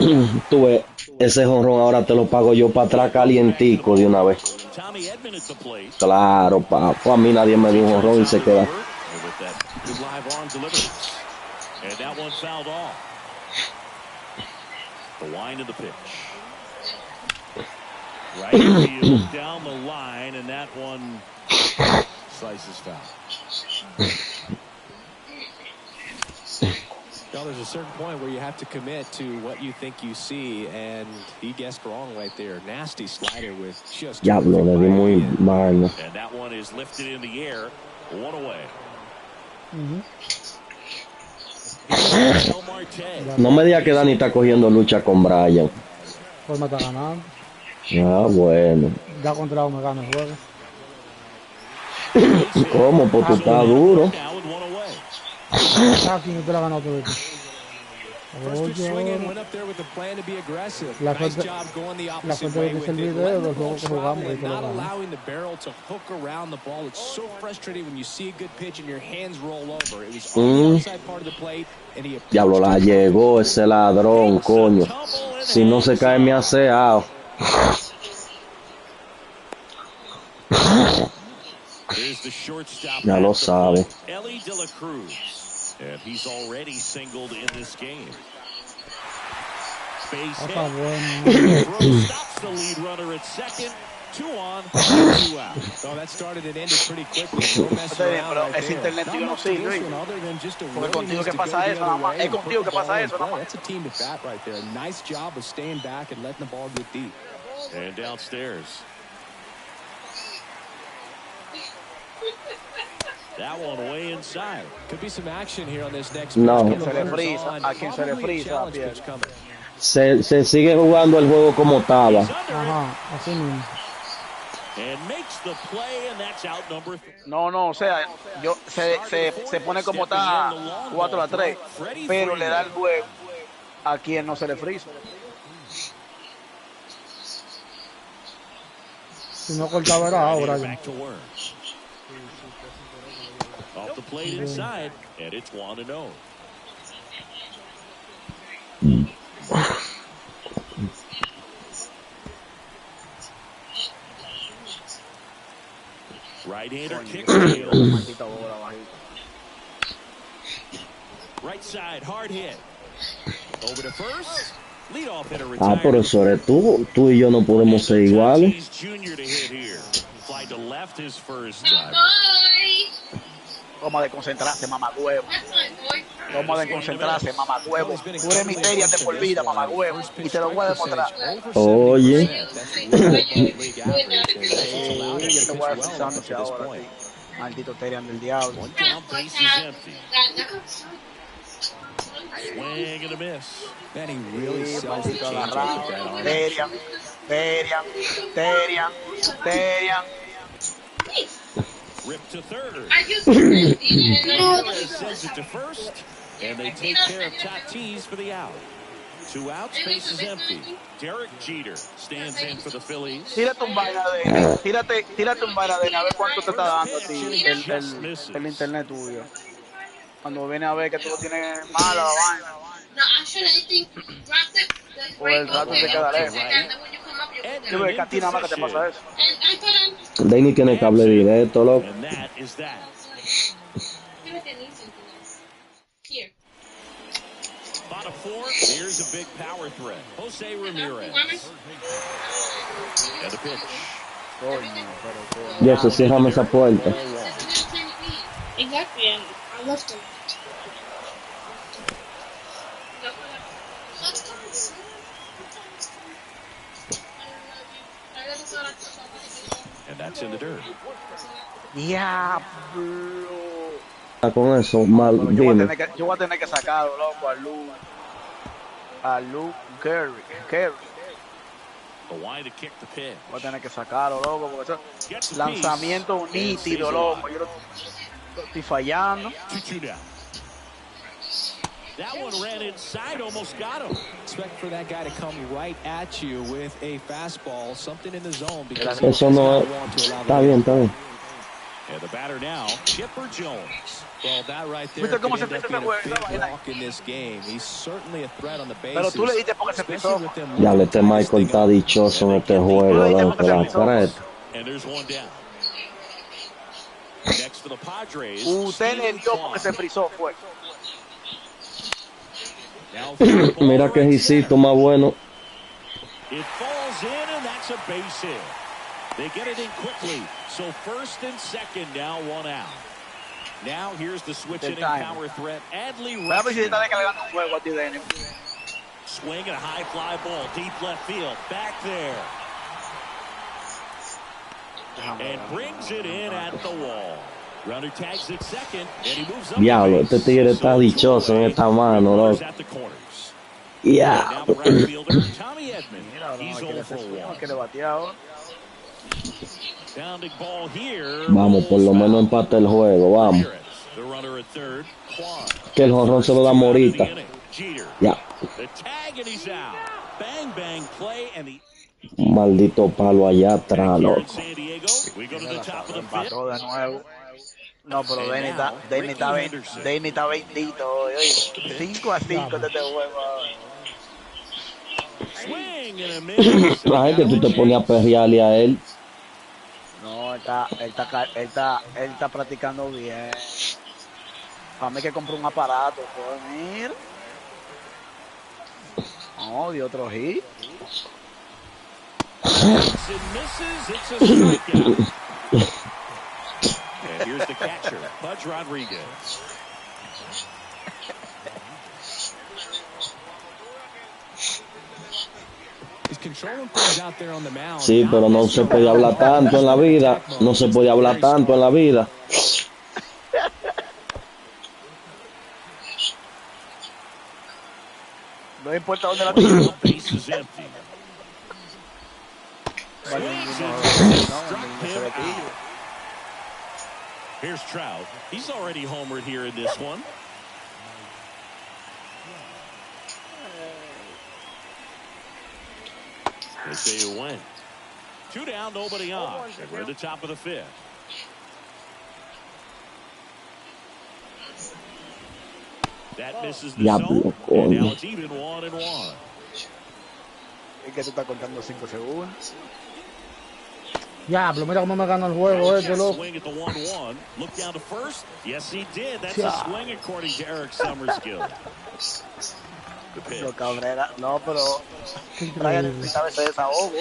Tú ves, ese jonrón ahora te lo pago yo para atrás calientico de una vez. Tommy Edman at the plate. Claro, papá. A mí nadie me dio un jonrón y se queda. With that good live arm delivery. And that one fouled off. The wind of the pitch. Right field down the line, and that one slices foul. Well, there's a certain point where you have to commit to what you think you see, and he guessed wrong right there. Nasty slider with just. Diablo, le di muy mal. And that one is lifted in the air. One away. No me diga que Dani está cogiendo lucha con Brian. Pues me está ganando. Ah, bueno. Ya contra me gana el juego. ¿Cómo? Pues tú estás duro. Aquí no te la ganó todo esto. La fuente de que es el video del juego que jugamos y que lo ganamos. Diablo, la llegó ese ladrón, coño. Si no se cae, me hace ao. Ya lo sabe. And he's already singled in this game. Base hit. Stops the lead runner at second. 2 on, 2 out. So that started and ended pretty quickly. No messing around right Ese there. internet yo no sirve. Other than just a Porque contigo willingness que to pasa go the eso, other nada más. way Es and put contigo the que pasa ball in eso, nada play. más. That's a team to bat right there. Nice job of staying back and letting the ball get deep. And downstairs. That one way inside. Could be some action here on this next No. pitch. Se le frisa, a quien se le Probably a frisa la challenge piel. pitch coming. Se sigue jugando el juego como estaba. Ajá, así mismo. And makes the play, and that's out number 3. No, o sea, se pone como está 4-3, pero le da el juego a quien no se le frisa. Si no cortaba era ahora. Back to work. Off the plate inside, and it's 1-0. Right-hander kicks field. Right side, hard hit. Over to first. Leadoff hitter Ah, retired. pero eso eres tú. Tú y yo no podemos ser iguales. Tatis Jr. to hit here. Fly to left his first time. Toma de concentrarse, mamagüevo. Toma de concentrarse, mamagüevo. Tú eres misteria de por vida, mamagüevo. Y te lo voy a demostrar. Oye. Yo te voy a decir sándwich ahora, sí. Maldito Terian del diablo. One down, base is empty. Swing and a miss. Man, he really Sí, sells the maldito changeup agarrado. with that arm. Terian. Rip to third. Sends it to first, and they take care of Tatis for the out. 2 outs, base is empty. Derek Jeter stands in for the Phillies. Tírate un vaina de tírate un vaina de a ver cuánto te está dando a ti el internet tuyo. Cuando viene a ver que tú lo tienes mala la vaina. O el rato se queda lejos. Yo veo que a ti nada más que te pasa eso. Danny tiene cable directo, loco. And that is that. Bottom 4, here's a big power threat. Jose Ramirez. And a pitch. Yo sé, ciérrame esa puerta. Exactly, and I left him. And that's in the dirt. Diablo. Con eso, mal, dime. Yo voy a tener que sacarlo, loco, a Luke Kerry. The wide to kick the pitch. Voy a tener que sacarlo, loco, porque eso lanzamiento nítido, loco. Yo lo estoy fallando. 2-2 down. That one ran inside, almost got him. Expect for that guy to come right at you with a fastball, something in the zone. Because Eso no es. Está bien, está bien. And the batter now, Chipper Jones. Well, that right there ¿Viste cómo could se end up frisa being ese a juego? big walk in this game. He's certainly a threat on the bases. Pero tú le diste porque se frizó. especially with them Ya le Michael está dichoso en este juego, loco. La creta. And there's one down. Next for the Padres. Usted le dio porque se frizó, fue. Mira que hiciste más bueno. It falls in, and that's a base hit. They get it in quickly. So first and second now, 1 out. Now here's the switch Del hitting time. power threat, Adley Voy a ver si Rutschman. está descargando un juego a ti, Denny. Swing and a high fly ball, deep left field, back there. And brings it in at the wall. Runner tags at second, and he moves up. Diablo, este tigre está dichoso en esta mano, loco. Now the right fielder, Tommy Edman. Mira, ahora He's no quiere 0 for hacer swing, no 1. quiere batear ahora. Sounding ball here. Vamos, por lo menos empate el juego, vamos. The runner at third, Quan. Que el jonrón se lo da Morita. Jeter. Ya. The tag and he's out. Bang bang play and the Maldito palo allá atrás, here in loco. San Diego. We go to the top of the fifth. Empató de nuevo. No, pero And Denny now, está, Denny está bendito hoy. 5-5 de este juego. Swing and a miss. Ay, que tú te pones a perrearle a él. No, él está practicando bien. Para mí que compró un aparato, pues, mira. Oh, de otro hit. It misses. It's a strikeout. And here's the catcher, Pudge Rodriguez. He's controlling things out there on the mound. Sí, pero no se puede hablar tanto en la vida. No se puede hablar tanto en la vida. No importa dónde la tire. Base is empty. Here's Trout. He's already homered here in this one. They say you win. 2 down, nobody on. And we're at the top of the fifth. That misses the Diablo, zone. And now coño. it's even 1-1. Es que tú estás contando 5 segundos. Diablo, mira cómo me ganó el juego este, loco. Swing at the 1-1. Look down to first. Yes, he did. That's Yeah. a swing according to Eric Summerskill. The pitch. No, Cabrera. No, pero Qué Brian increíble. necesitaba ese desahogo.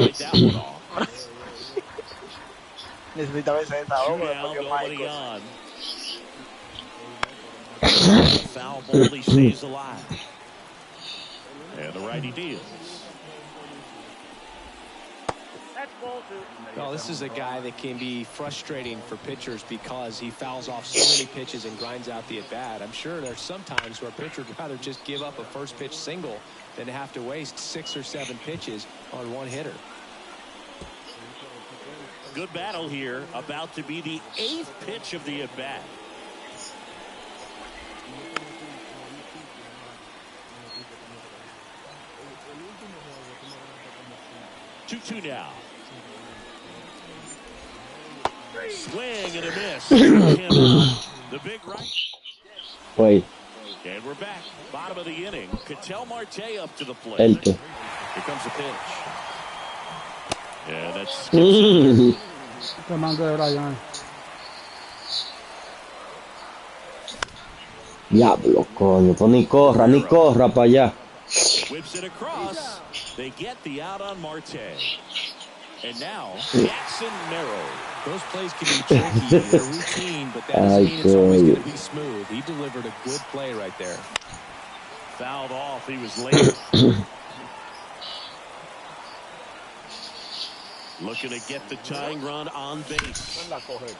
Like that one off. Necesitaba ese 2 desahogo. down, Después que nobody Michael. on. Foul ball, he stays alive. And the righty deals. Well, this is a guy that can be frustrating for pitchers because he fouls off so many pitches and grinds out the at-bat. I'm sure there's some times where a pitcher would rather just give up a first pitch single than have to waste 6 or 7 pitches on one hitter. Good battle here. About to be the 8th pitch of the at-bat. Two now. Swing and a miss. The big right. Wait, And we're back. Bottom of the inning. Ketel Marte up to the plate. Elte. Here comes the pitch. Yeah, that's Qué mango de Brian. Diablo, coño. Pues ni corra para allá. whips it across. They get the out on Marte. And now Jackson Merrill. Those plays can be tricky. They're routine, but that doesn't mean it's always going to be smooth. He delivered a good play right there. Fouled off. He was late. Looking to get the tying run on base.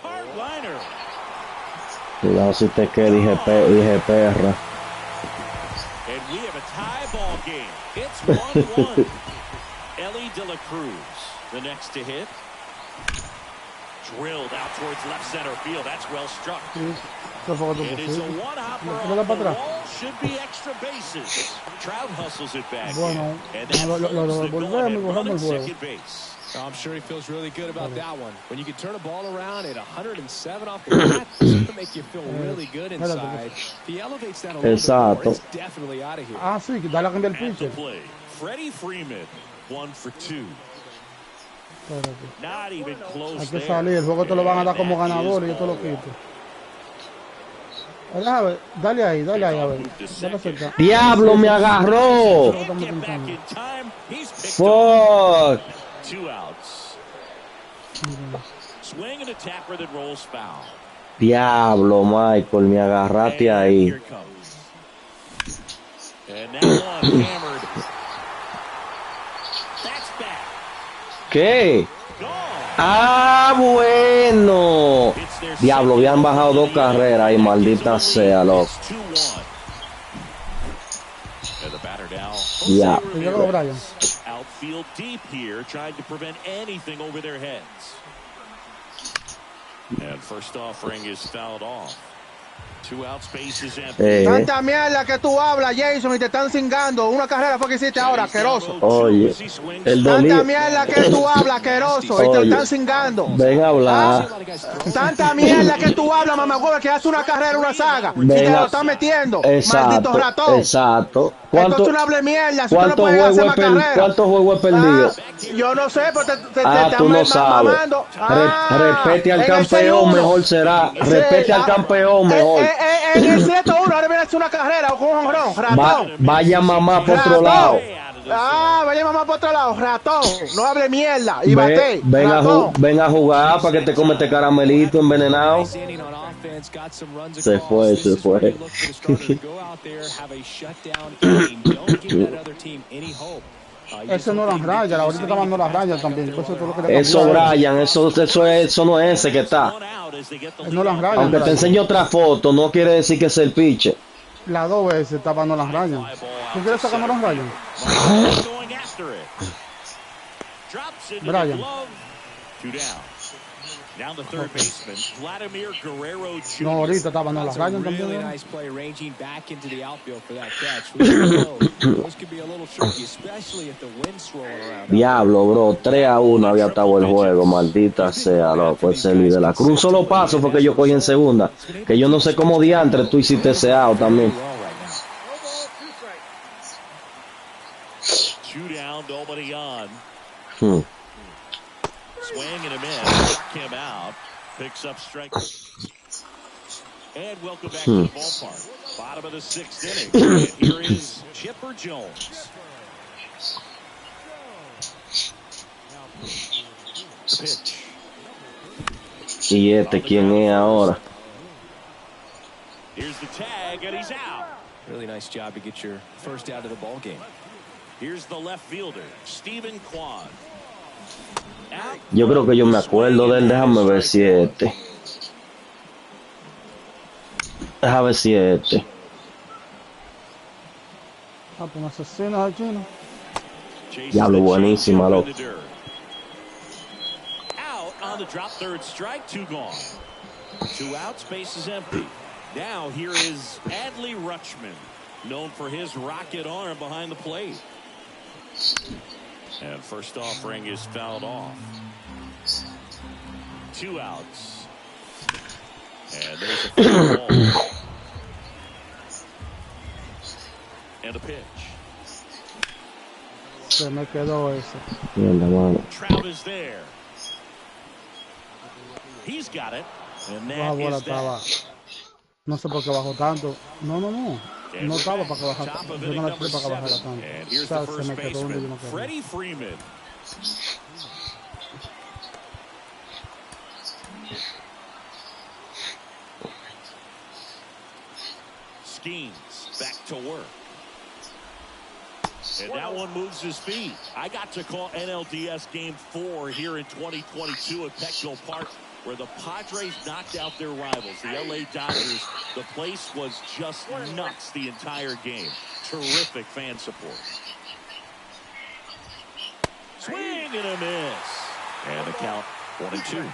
Hardliner. Cuidado si te que dije perra. And we have a tie ball game. It's 1-1. Ellie De La Cruz, the next to hit. Drilled out towards left center field. That's well struck. ¿Qué fue que tú It is a pusiste? one-hopper Tírala off the para atrás. wall. Should be extra bases. Trout hustles it back Bueno, in. And that lo throws the devolvemos go-ahead y run borramos at el juego. second base. I'm sure he feels really good about that one. When you can turn a ball around at 107 off the bat, it's going to make you feel really good inside. If he elevates that a little bit more, Exacto. it's definitely out of here. Ah, sí, que dale a cambiar el At the pitcher. play, Freddie Freeman, 1 for 2. Espérate. Not even close Hay que there. salir, el juego te lo van a dar And como that ganador y is yo te lo ball quito. A ver, dale ahí, a ver. Move to Dale second. cerca. Diablo, me agarró. Can't get back in time. He's picked Fuck. off. 2 outs. Swing and a tapper that rolls foul. Diablo, Michael, me agarraste And ahí. here it comes. And that one hammered. That's back. ¿Qué? Gone. Ah, bueno. It's their Diablo, second habían home bajado run of 2 the inning. carreras y That gives maldita them a sea, lead. loco. It's 2-1. And the batter now, Yeah. Jose Y llegó Brian. Ramirez. Outfield deep here, trying to prevent anything over their heads. And first offering is fouled off. 2 outs, bases empty. Tanta mierda que tú hablas, Jason, y te están cingando. Una carrera fue que hiciste ahora, asqueroso. Oye, el Tanta dolido. mierda que tú hablas, asqueroso, y te Oye, están cingando. ven a hablar. Tanta mierda que tú hablas, mamá, que hace una carrera, una saga, y te Ven lo a. están metiendo. Maldito Exacto, ratón. exacto. Entonces no hable mierda, si tú no ¿Cuántos puedes hacer juegos más carrera. ¿Cuántos juegos he perdido? Yo no sé, pero te Ah, están tú no sabes. mamando. Respete al En el campeón, 6-1. mejor será. Sí, Respete al campeón, mejor. En el 7-1, ahora viene a hacer una carrera con un jonrón, ratón. Vaya mamá por otro lado. Vaya mamá por otro lado, ratón. No hable mierda y bate, ratón. Ven a jugar para que te come este caramelito envenenado. Se fue. Ese no las rayas, ahorita estaban no las rayas también. Por eso tú lo que le Eso, cambió a él. Brian, eso no es ese que está. No las rayas. Aunque te Brian. enseñe otra foto, no quiere decir que es el pitcher. Las 2 veces estaban no las rayas. ¿Tú quieres sacar no las rayas? Brian. Now the third baseman, Vladimir Guerrero Jr. No, ahorita estaban no las rayas también. Really nice play ranging back into the outfield for that catch. Those could be a little tricky, especially if the wind's swirling around. Diablo, bro, 3-1 había estado el juego, maldita sea, loco, ese líder de la cruz. Un solo paso fue que yo cogí en segunda, que yo no sé cómo diantre tú hiciste ese out también. Two down, nobody on. Swing and a miss. Struck him out. Picks up strike. And welcome back to the ballpark. Bottom of the 6th inning. And here is Chipper Jones. Pitch. ¿Y este quién es ahora? Here's the tag, and he's out. Really nice job to get your first out of the ball game. Here's the left fielder, Stephen Kwan. Yo creo que yo me acuerdo de él. Déjame ver si es este. Déjame ver si es este. Ah, pues un asesino al chino. Diablo, buenísima, loco. Out on the drop, third strike, 2 gone. 2 outs, base is empty. Now here is Adley Rutschman, known for his rocket arm behind the plate. And first offering is fouled off. 2 outs. And there's a foul ball. And a pitch. Se me quedó ese. Mierda, mano. Trout is there. He's got it. And La that bola is estaba. that. No sé por qué bajó tanto. No. No estaba para que bajara. Top of Yo inning no le number puse para que bajara 7. tanto. And O here's sea, the se first me quedó donde yo baseman, no quería. Freddie Freeman. Schemes back to work. And that one moves his feet. I got to call NLDS Game 4 here in 2022 at Petco Park, where the Padres knocked out their rivals, the LA Dodgers. The place was just nuts the entire game. Terrific fan support. Swing and a miss. And the count 1-2.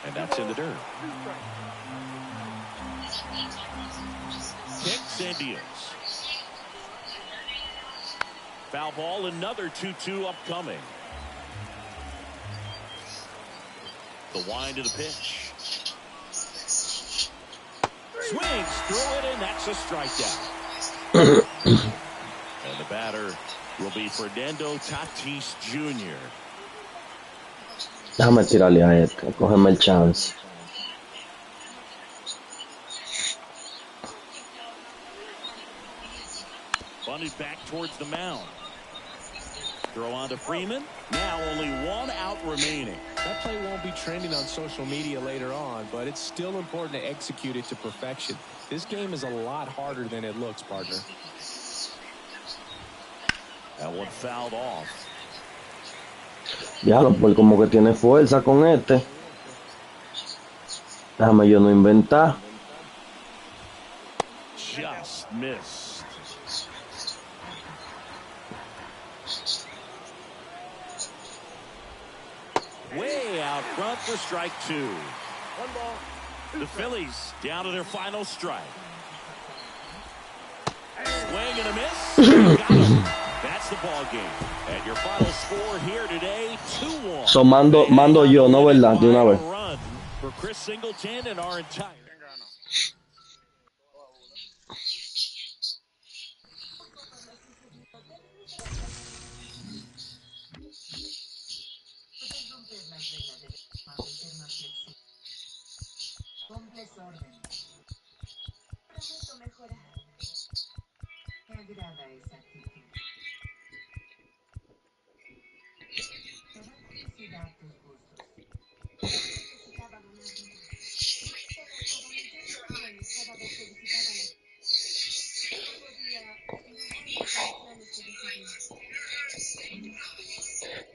And that's in the dirt. Kicks and deals. Foul ball, another 2-2 upcoming. The wind of the pitch. Swings through it, and that's a strikeout. And the batter will be Fernando Tatis Jr. Déjame tirarle a este, cógeme el chance. Bunted back towards the mound. Throw on to Freeman. Now only one out remaining. That play won't be trending on social media later on, but it's still important to execute it to perfection. This game is a lot harder than it looks, partner. That one fouled off. Ya, pues como que tiene fuerza con este. Déjame yo no inventar. Just missed. Way out front for strike 2. The Phillies down to their final strike. Swing and a miss. Got him. That's the ball game. And your final score here today, 2-1. So mando yo, ¿no, verdad? De una vez. For Chris Singleton and our entire.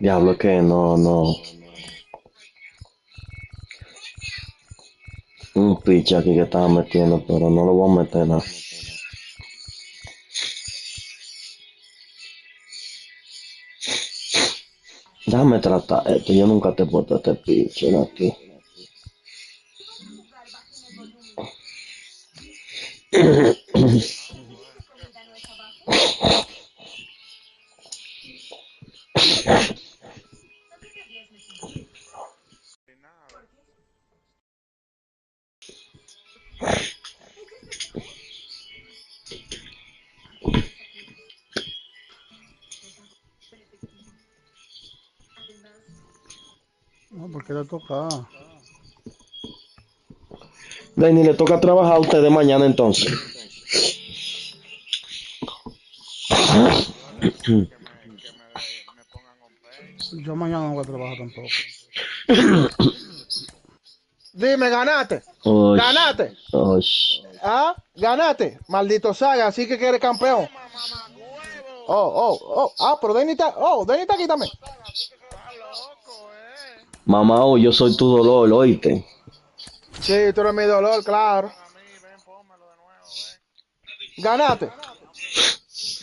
Diablo que no. Un pitch aquí que estaba metiendo, pero no lo voy a meter nada. Déjame tratar esto. Yo nunca te he puesto este pitch aquí. No, porque le toca. Denny, le toca trabajar a ustedes mañana entonces. Me pongan on pay. Yo mañana no voy a trabajar tampoco. Dime, ganaste. Osh, Ganaste. osh. ¿Ah? Ganaste. Maldito Saga, así que eres campeón. Pero Denny está aquí también. Mamau, yo soy tu dolor, oíste. Sí, tú eres mi dolor, claro. Ganaste.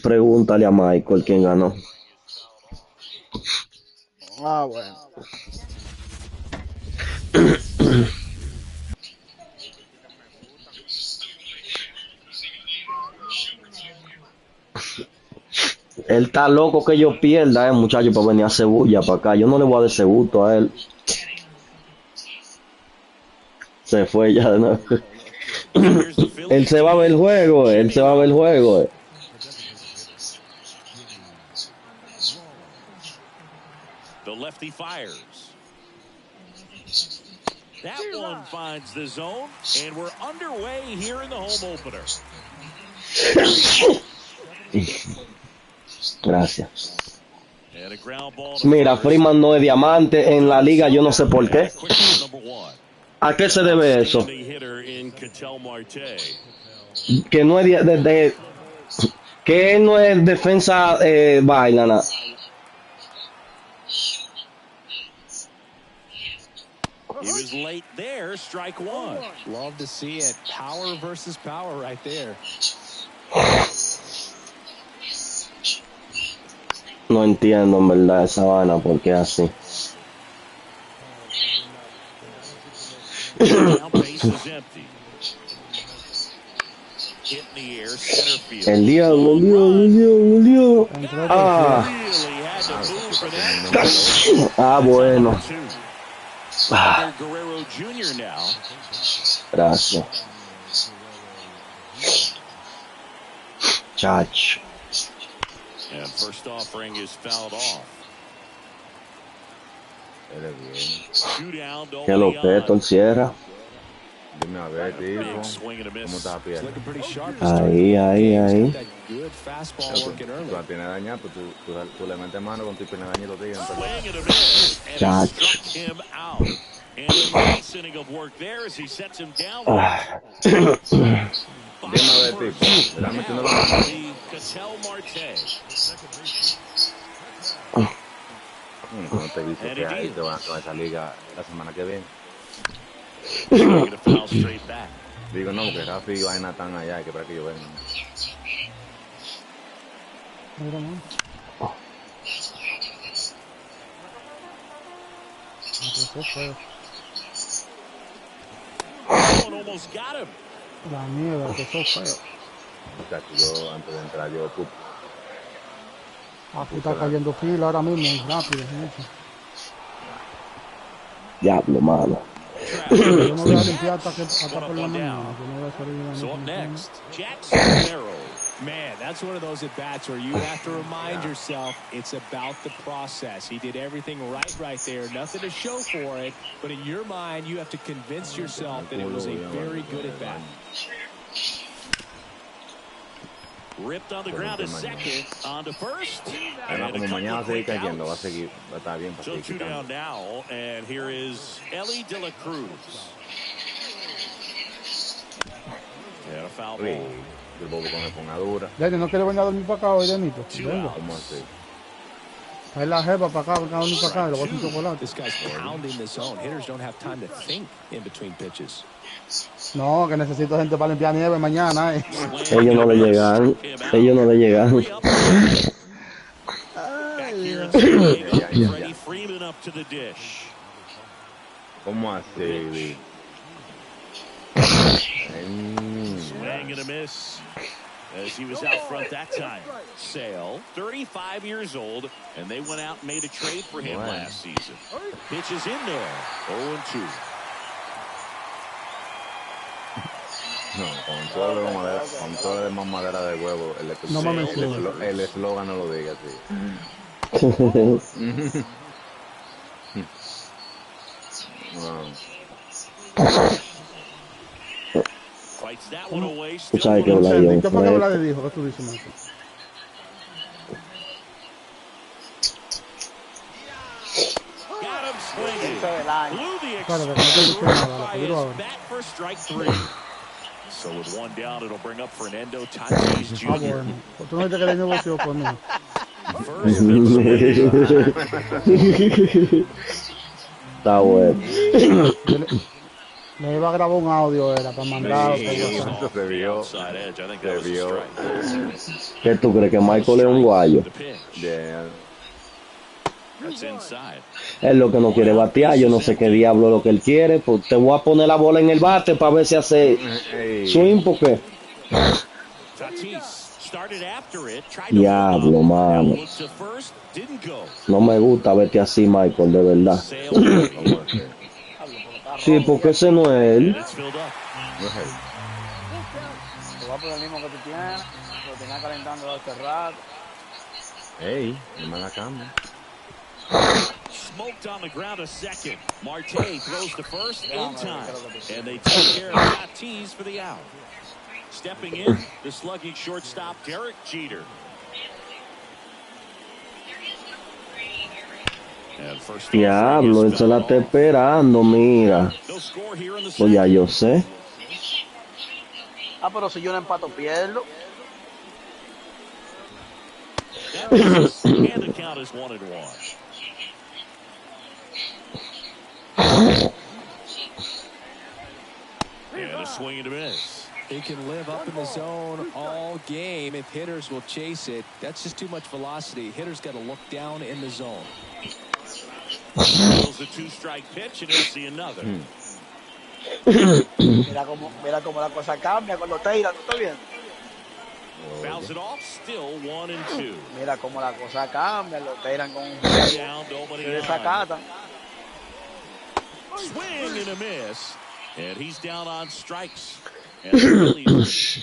Pregúntale a Michael quién ganó. Ah, bueno. Él está loco que yo pierda, muchacho, para venir a Cebulla para acá. Yo no le voy a dar ese gusto a él. Se fue ya de nuevo. Él se va a ver el juego, él se va a ver el juego. The lefty fires. That one finds the zone, and we're underway here in the home opener. Gracias. Mira, Freeman no es diamante en la liga, yo no sé por qué. ¿A qué se debe eso? Que no es que él no es defensa vaina nada. He was late there, strike 1. Love to see it. Power versus power right there. No entiendo en verdad esa vaina porque es así. El diablo. Bueno. Gracias. Chacho. And first offering is fouled off. Que lo que esto cierra. Dime a ver, tipo. Big swing and a ¿Cómo miss. está la It's pierna? looking pretty sharp. Ahí. That good fastball working Tú early. la tienes dañada, pues tú le metes mano con tu pierna dañada y lo digas. Swing and a miss, and he Chach. struck him out. And a nice inning of work there as he sets him down. Ah. Dime a ver, tipo. Le están metiendo la mano. Cattell Marte. No te dice que ahí te van a esa liga la semana que viene. Swing and a foul straight back. Digo, no, porque Rafi y Vaina están allá, hay que para que yo venga. Mira, man. Eso es feo. Oh, and almost got him. La mierda, que eso es feo. Muchachos, yo antes de entrar, yo Aquí está cayendo fila ahora mismo, rápido. Mucho. Diablo, mano. Yo no voy a limpiar hasta por la mañana. Yo no voy a salir de So la up noche. next, Jackson Romero. Man, that's one of those at-bats where you have to remind yourself it's about the process. He did everything right there. Nothing to show for it. But in your mind, you have to convince yourself that it was a very good at-bat. Ripped on the ground at second, on to first. Además, como mañana va a seguir cayendo, va a seguir, va a estar bien So two down now, and here is Ellie De La Cruz. And a foul ball. El bobo con empuñadura. Denny, ¿no quiere venir a dormir para acá hoy, Denito? Venga. ¿Cómo así? Trae la jefa para acá, venga a dormir para acá y le voy a hacer un chocolate. This guy's pounding the zone. Hitters don't have time to think in between pitches. No, que necesito gente para limpiar nieve mañana. Ellos no le llegan. Ellos no le llegan. Back here in San Diego, Freddie Freeman up to the dish. ¿Cómo así? Swing and a miss as he was out front that time. Sale, 35 years old, and they went out and made a trade for him last season. Pitches in there, 0-2. No, con todo de mamadera de huevo, No mames, el eslogan no lo diga así. Fights that one away. Tú sabes que Vladión ¿Qué fue que fue. Vlad dijo? ¿Qué tú dices, Marco? Got him swinging. Blew the Claro, que no te dice nada, lo que digo ahora. back for strike three. So with one down, it'll bring up Fernando Tatis Ah, Jr. bueno. Pues tú no dices que le negoció conmigo. First pitch swing. Está bueno. Le iba a grabar un audio, era para mandar. Eso se vio. Outside edge. I think that Se was a vio. strike. ¿Qué tú crees? ¿Que Michael es un guayo? The pitch. Yeah. That's inside. Él lo que no quiere batear. Yo no sé qué diablo es lo que él quiere. Pues te voy a poner la bola en el bate para ver si hace swing, porque Tatis started after it. Tried to diablo, hold up. mano. Looked to first, didn't go. No me gusta verte así, Michael, de verdad. Sale. ¿Cómo así? Sí, porque ese no es él. And it's filled up. No es él. Te voy a poner el mismo que tú tienes. Lo tenía calentando hace rato. Ey, no me la cambia. Smoked on the ground a second. Marte throws to first in time. And they take care of Tatis for the out. Stepping in, the slugging shortstop, Derek Jeter. And first Diablo, él se la está esperando, mira. no score here in the Pues ya second. yo sé. Ah, pero si yo no empato, pierdo. And the count is 1-1. And a swing and a miss. He can live up in the zone all game if hitters will chase it. That's just too much velocity. Hitters got to look down in the zone. Throws a two-strike pitch, and he'll see another. Mira cómo la cosa cambia cuando te irán, ¿no estás viendo? Fouls it off, still 1-2. Mira cómo la cosa cambia, lo tiran con un Down, nobody se on. desacatan. Swing and a miss. And he's down on strikes. And the Phillies.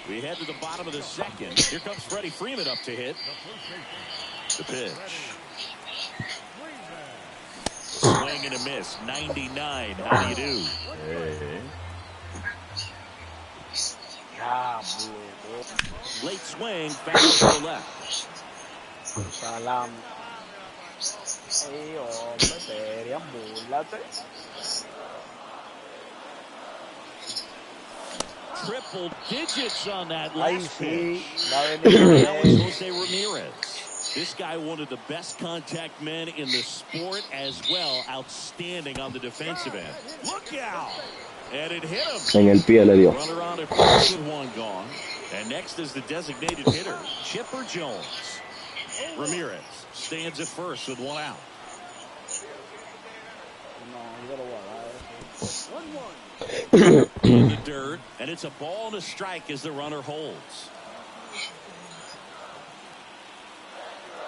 We head to the bottom of the second. Here comes Freddie Freeman up to hit. The pitch. Swing swing and a miss. 99. How do you do? Late swing, foul to the left. Salam. Ey, hombre, Perian, búrlate. Triple digits on that Ay, last sí, pitch. va a venir That was bien. Jose Ramirez. This guy, one of the best contact men in the sport as well. Outstanding on the defensive end. Look out! And it hit him. En el pie le dio. Runner on at first with one gone. And next is the designated hitter, Chipper Jones. Ramirez stands at first with one out. In the dirt, and it's a ball and a strike as the runner holds.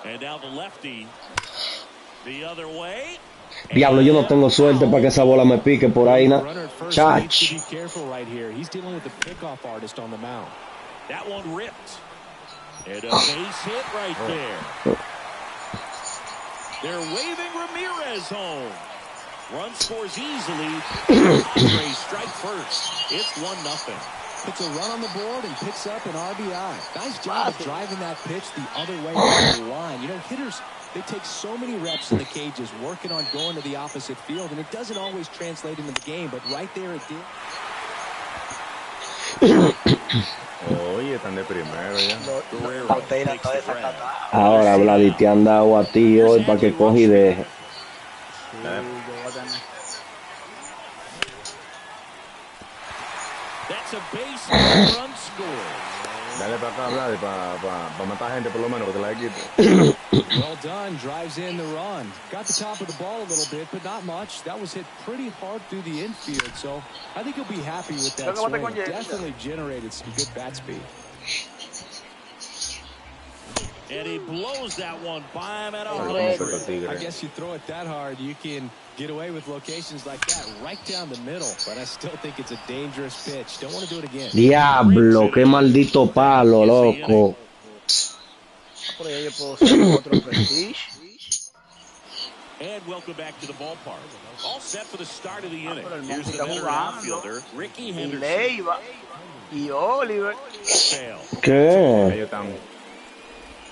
And now the lefty the other way. Diablo, yo no tengo suerte para que esa bola me pique por ahí, ¿no? Chach. Be careful right here. He's dealing with the pickoff artist on the mound. That one ripped. And a base hit right there. They're waving Ramirez home. Run scores easily. Padres strike first. It's 1-0. Puts a run on the board and picks up an RBI. Nice job of driving that pitch the other way down the line. You know, hitters, they take so many reps in the cages working on going to the opposite field, and it doesn't always translate into the game, but right there it did. Oye, están de primero ya. Ahora, Vladi, te han dado a ti hoy para que coge y deje. That's a base hit run score. Dale para acá, Vladi, para matar gente por lo menos, que te la quite. Well done, drives in the run. Got the top of the ball a little bit, but not much. That was hit pretty hard through the infield, so I think he'll be happy with that swing. Definitely generated some good bat speed. And he blows that one by him at 100. I guess you throw it that hard, you can get away with locations like that right down the middle, but I still think it's a dangerous pitch. Don't want to do it again. Diablo, qué maldito palo, loco. Por ahí yo puedo hacer otro prestige. And welcome back to the ballpark. All set for the start of the inning. Here's the está veteran jugando. outfielder, Ricky Y Henderson. Leiva. Y Oliver. Fail. ¿Qué? Ellos están.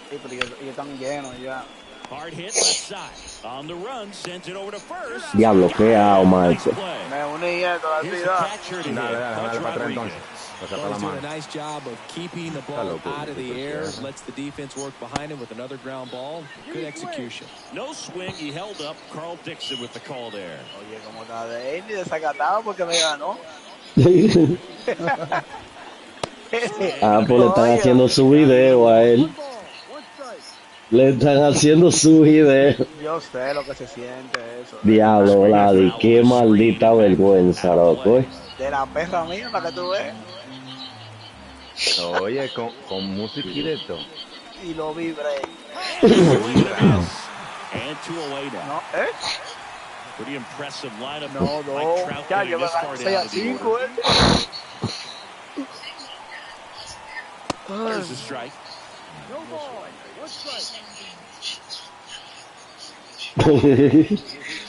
Sí, pero ellos están llenos ya. Hard hit left side. On the run, sends it over to first. Diablo, qué hago, Nice Michael. play. Me uní a toda la Here's the ciudad. catcher to hit, Dale, Coach para atrás Rodriguez. entonces. Pasa para la He's doing a mano. nice job of keeping the ball loco, out of the air, yeah. lets the defense work behind him with another ground ball. Good execution. No swing. He held up. Carl Dixon with the call there. Oye, como está de él y desacatado porque me ganó. Ah, pues le están haciendo su video a él. Le están haciendo su video. Yo sé lo que se siente eso. Diablo, Vladi, qué maldita vergüenza, loco. De la perra mía, para que tú veas. Oye, con música y de esto. Y lo vibré. Swing and a miss. And 2 away now. No, ¿eh? Pretty impressive lineup. No, Mike no. Trout Ya, getting yo me this gané far 6 down a to the 5, order. There's the strike.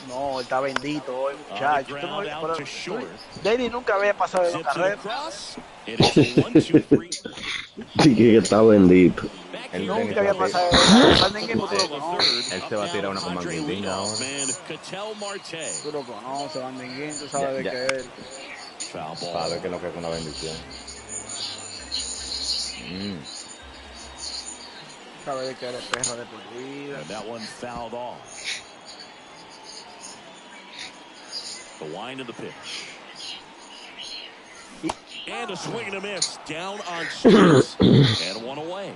No, él está bendito hoy, On the muchacho. ground out to short. Denny nunca había pasado de 2 Zips it carreras. across. It is a 1-2-3. Sí, que está bendito. Back El here Denny Nunca había se va a pasado de 2 carreras. Tú lo in the conoces. third. Él se va a tirar una con Padre Manguindín leadoff ahora. man, Ketel Marte. Tú lo conoces, Bandinguín. Tú sabes de Ya. qué es. Foul ball. Para ver qué es lo que es una bendición. Sabes de que eres perra de por vida. And that one fouled off. The wind of the pitch. And a swing and a miss. Down on strikes. And one away.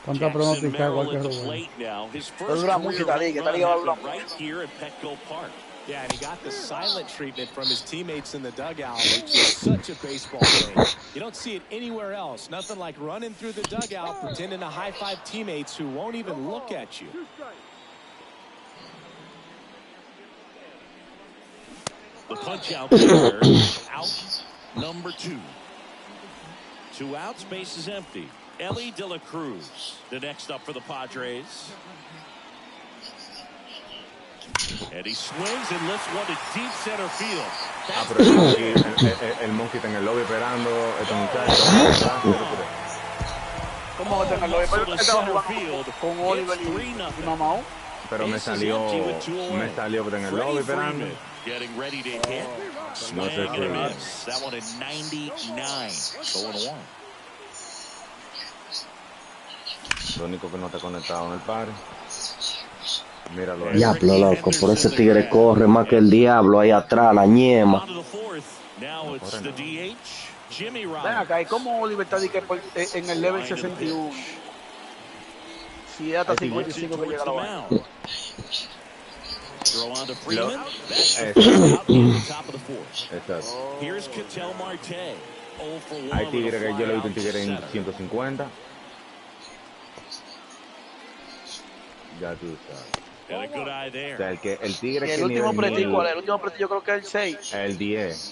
Tanta Jackson pronostica igual Merrill que at the Rubén. plate now. His Pero first dura career mucho esta home liga. Esta run liga va a durar happened right here at Petco Park. Yeah, and he got the silent treatment from his teammates in the dugout, which is such a baseball thing. You don't see it anywhere else. Nothing like running through the dugout, pretending to high-five teammates who won't even look at you. The punch out there. Out number 2. 2 outs, base is empty. Ellie De La Cruz, the next up for the Padres. And he swings and lifts one to deep center field. Ah, pero el monkey está en el lobby esperando estos muchachos. ¿Cómo va a tenerlo? Pero estaba jugando con Oliver y Mamau. Pero me salió en el lobby esperando. Getting ready to hit. No sé Swing and a miss. That one at 99. Going one. Lo único que no está conectado en el par. Míralo ahí. Diablo, loco, por ese tigre corre más que el diablo ahí atrás, la ñema. Now it's the DH, Jimmy Ven Ryan. acá, ¿y cómo Oliver está en el level 61? Si es hasta 55 que llega la baja. Throw on to Freeman. That's Exacto. out in the top of the fourth. Exacto. Here's Ketel Marte. 0 for 1. Hay tigre que yo le he visto un tigre en 150. Ya tú sabes. Got a good eye O there. sea, el tigre ¿Y que el último nivel prestigio 1000, cuál es? El último prestigio yo creo que es el 6. el 10.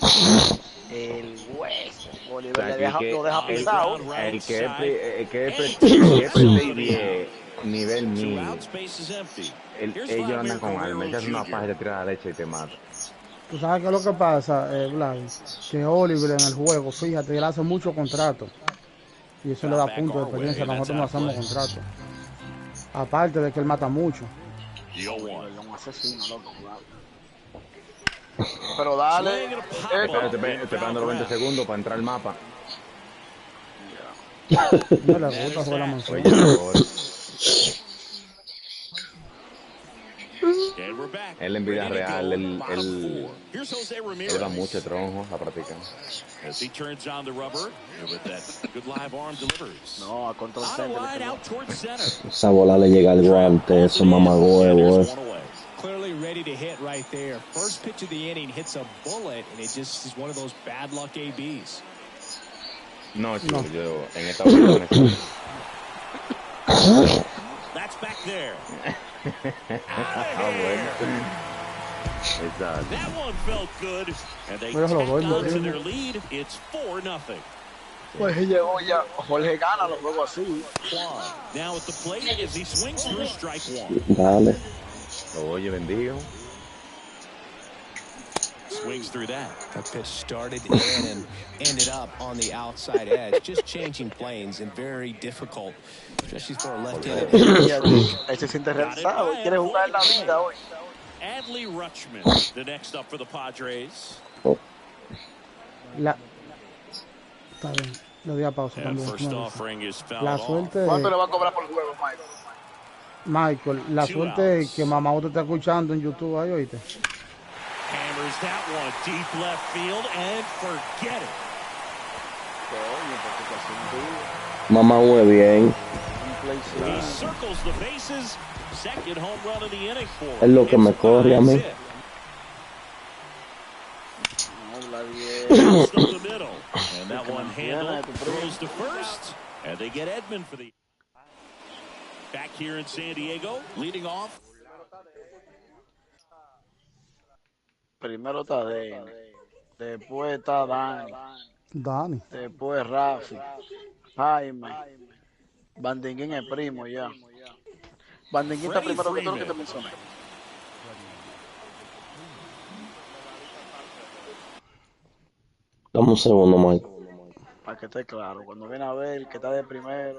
El hueso. O Oliver sea, lo deja pisado. el que es prestigio 10, nivel 1000. Space is empty. Ellos andan con alma. Ellos hacen una paja de tirar a la derecha y te matan. ¿Tú sabes qué es lo que pasa, Vlad? Que Oliver en el juego, fíjate, él hace mucho contrato. Y eso le da punto de experiencia. Nosotros no hacemos contrato. Aparte de que él mata mucho. Un asesino, loco. Pero dale. Estoy esperando los 20 segundos para entrar al mapa. No le gusta jugar la mansión. Oye, por favor. And we're back. Él en vida real, él Here's Jose da Ramirez. mucho tronjo a practicar. As he turns on the rubber with that good live arm delivers. No, a control On a center. line out towards center. Esa bola le llega al guante, eso mamagüevo, Clearly ready to hit right there. First pitch of the inning hits a bullet, and it just is one of those bad luck ABs. No, chico, yo en esta ocasión That's back there. bueno. Exacto. That one felt good. And they Bueno, tacked lo on to doy, their lead. It's 4-0. Pues llegó ya. Jorge gana los juegos así. Now at the plate as he swings through strike one. Dale. Oye, bendigo. Swings through that. That pitch started in and ended up on the outside edge. Just changing planes and very difficult, especially for a left-handed hitter. Él se siente realizado. Quiere jugar en la vida hoy. Adley Rutschman, the next up for the Padres. Está bien, le di a pausa And también. first No, offering is fouled la off. suerte, ¿Cuánto le va a cobrar por el juego, Michael? Michael, la suerte que Mamau te está escuchando en YouTube ahí, oíste. Hammers that one deep left field and forget it. Mamá muy bien. He circles the bases. Second home run of the inning for him. Es lo que me corre a mí. Up the middle. And that one handled. Throws to first. And they get Edmund for the... Back here in San Diego, leading off. Primero está Dani. Después está Dani. Después Rafi. Jaime. Bandinguín es primo ya. Bandinguín está primero que todo lo que te mencioné. Dame un segundo, Mike. Para que esté claro, cuando viene a ver que está de primero,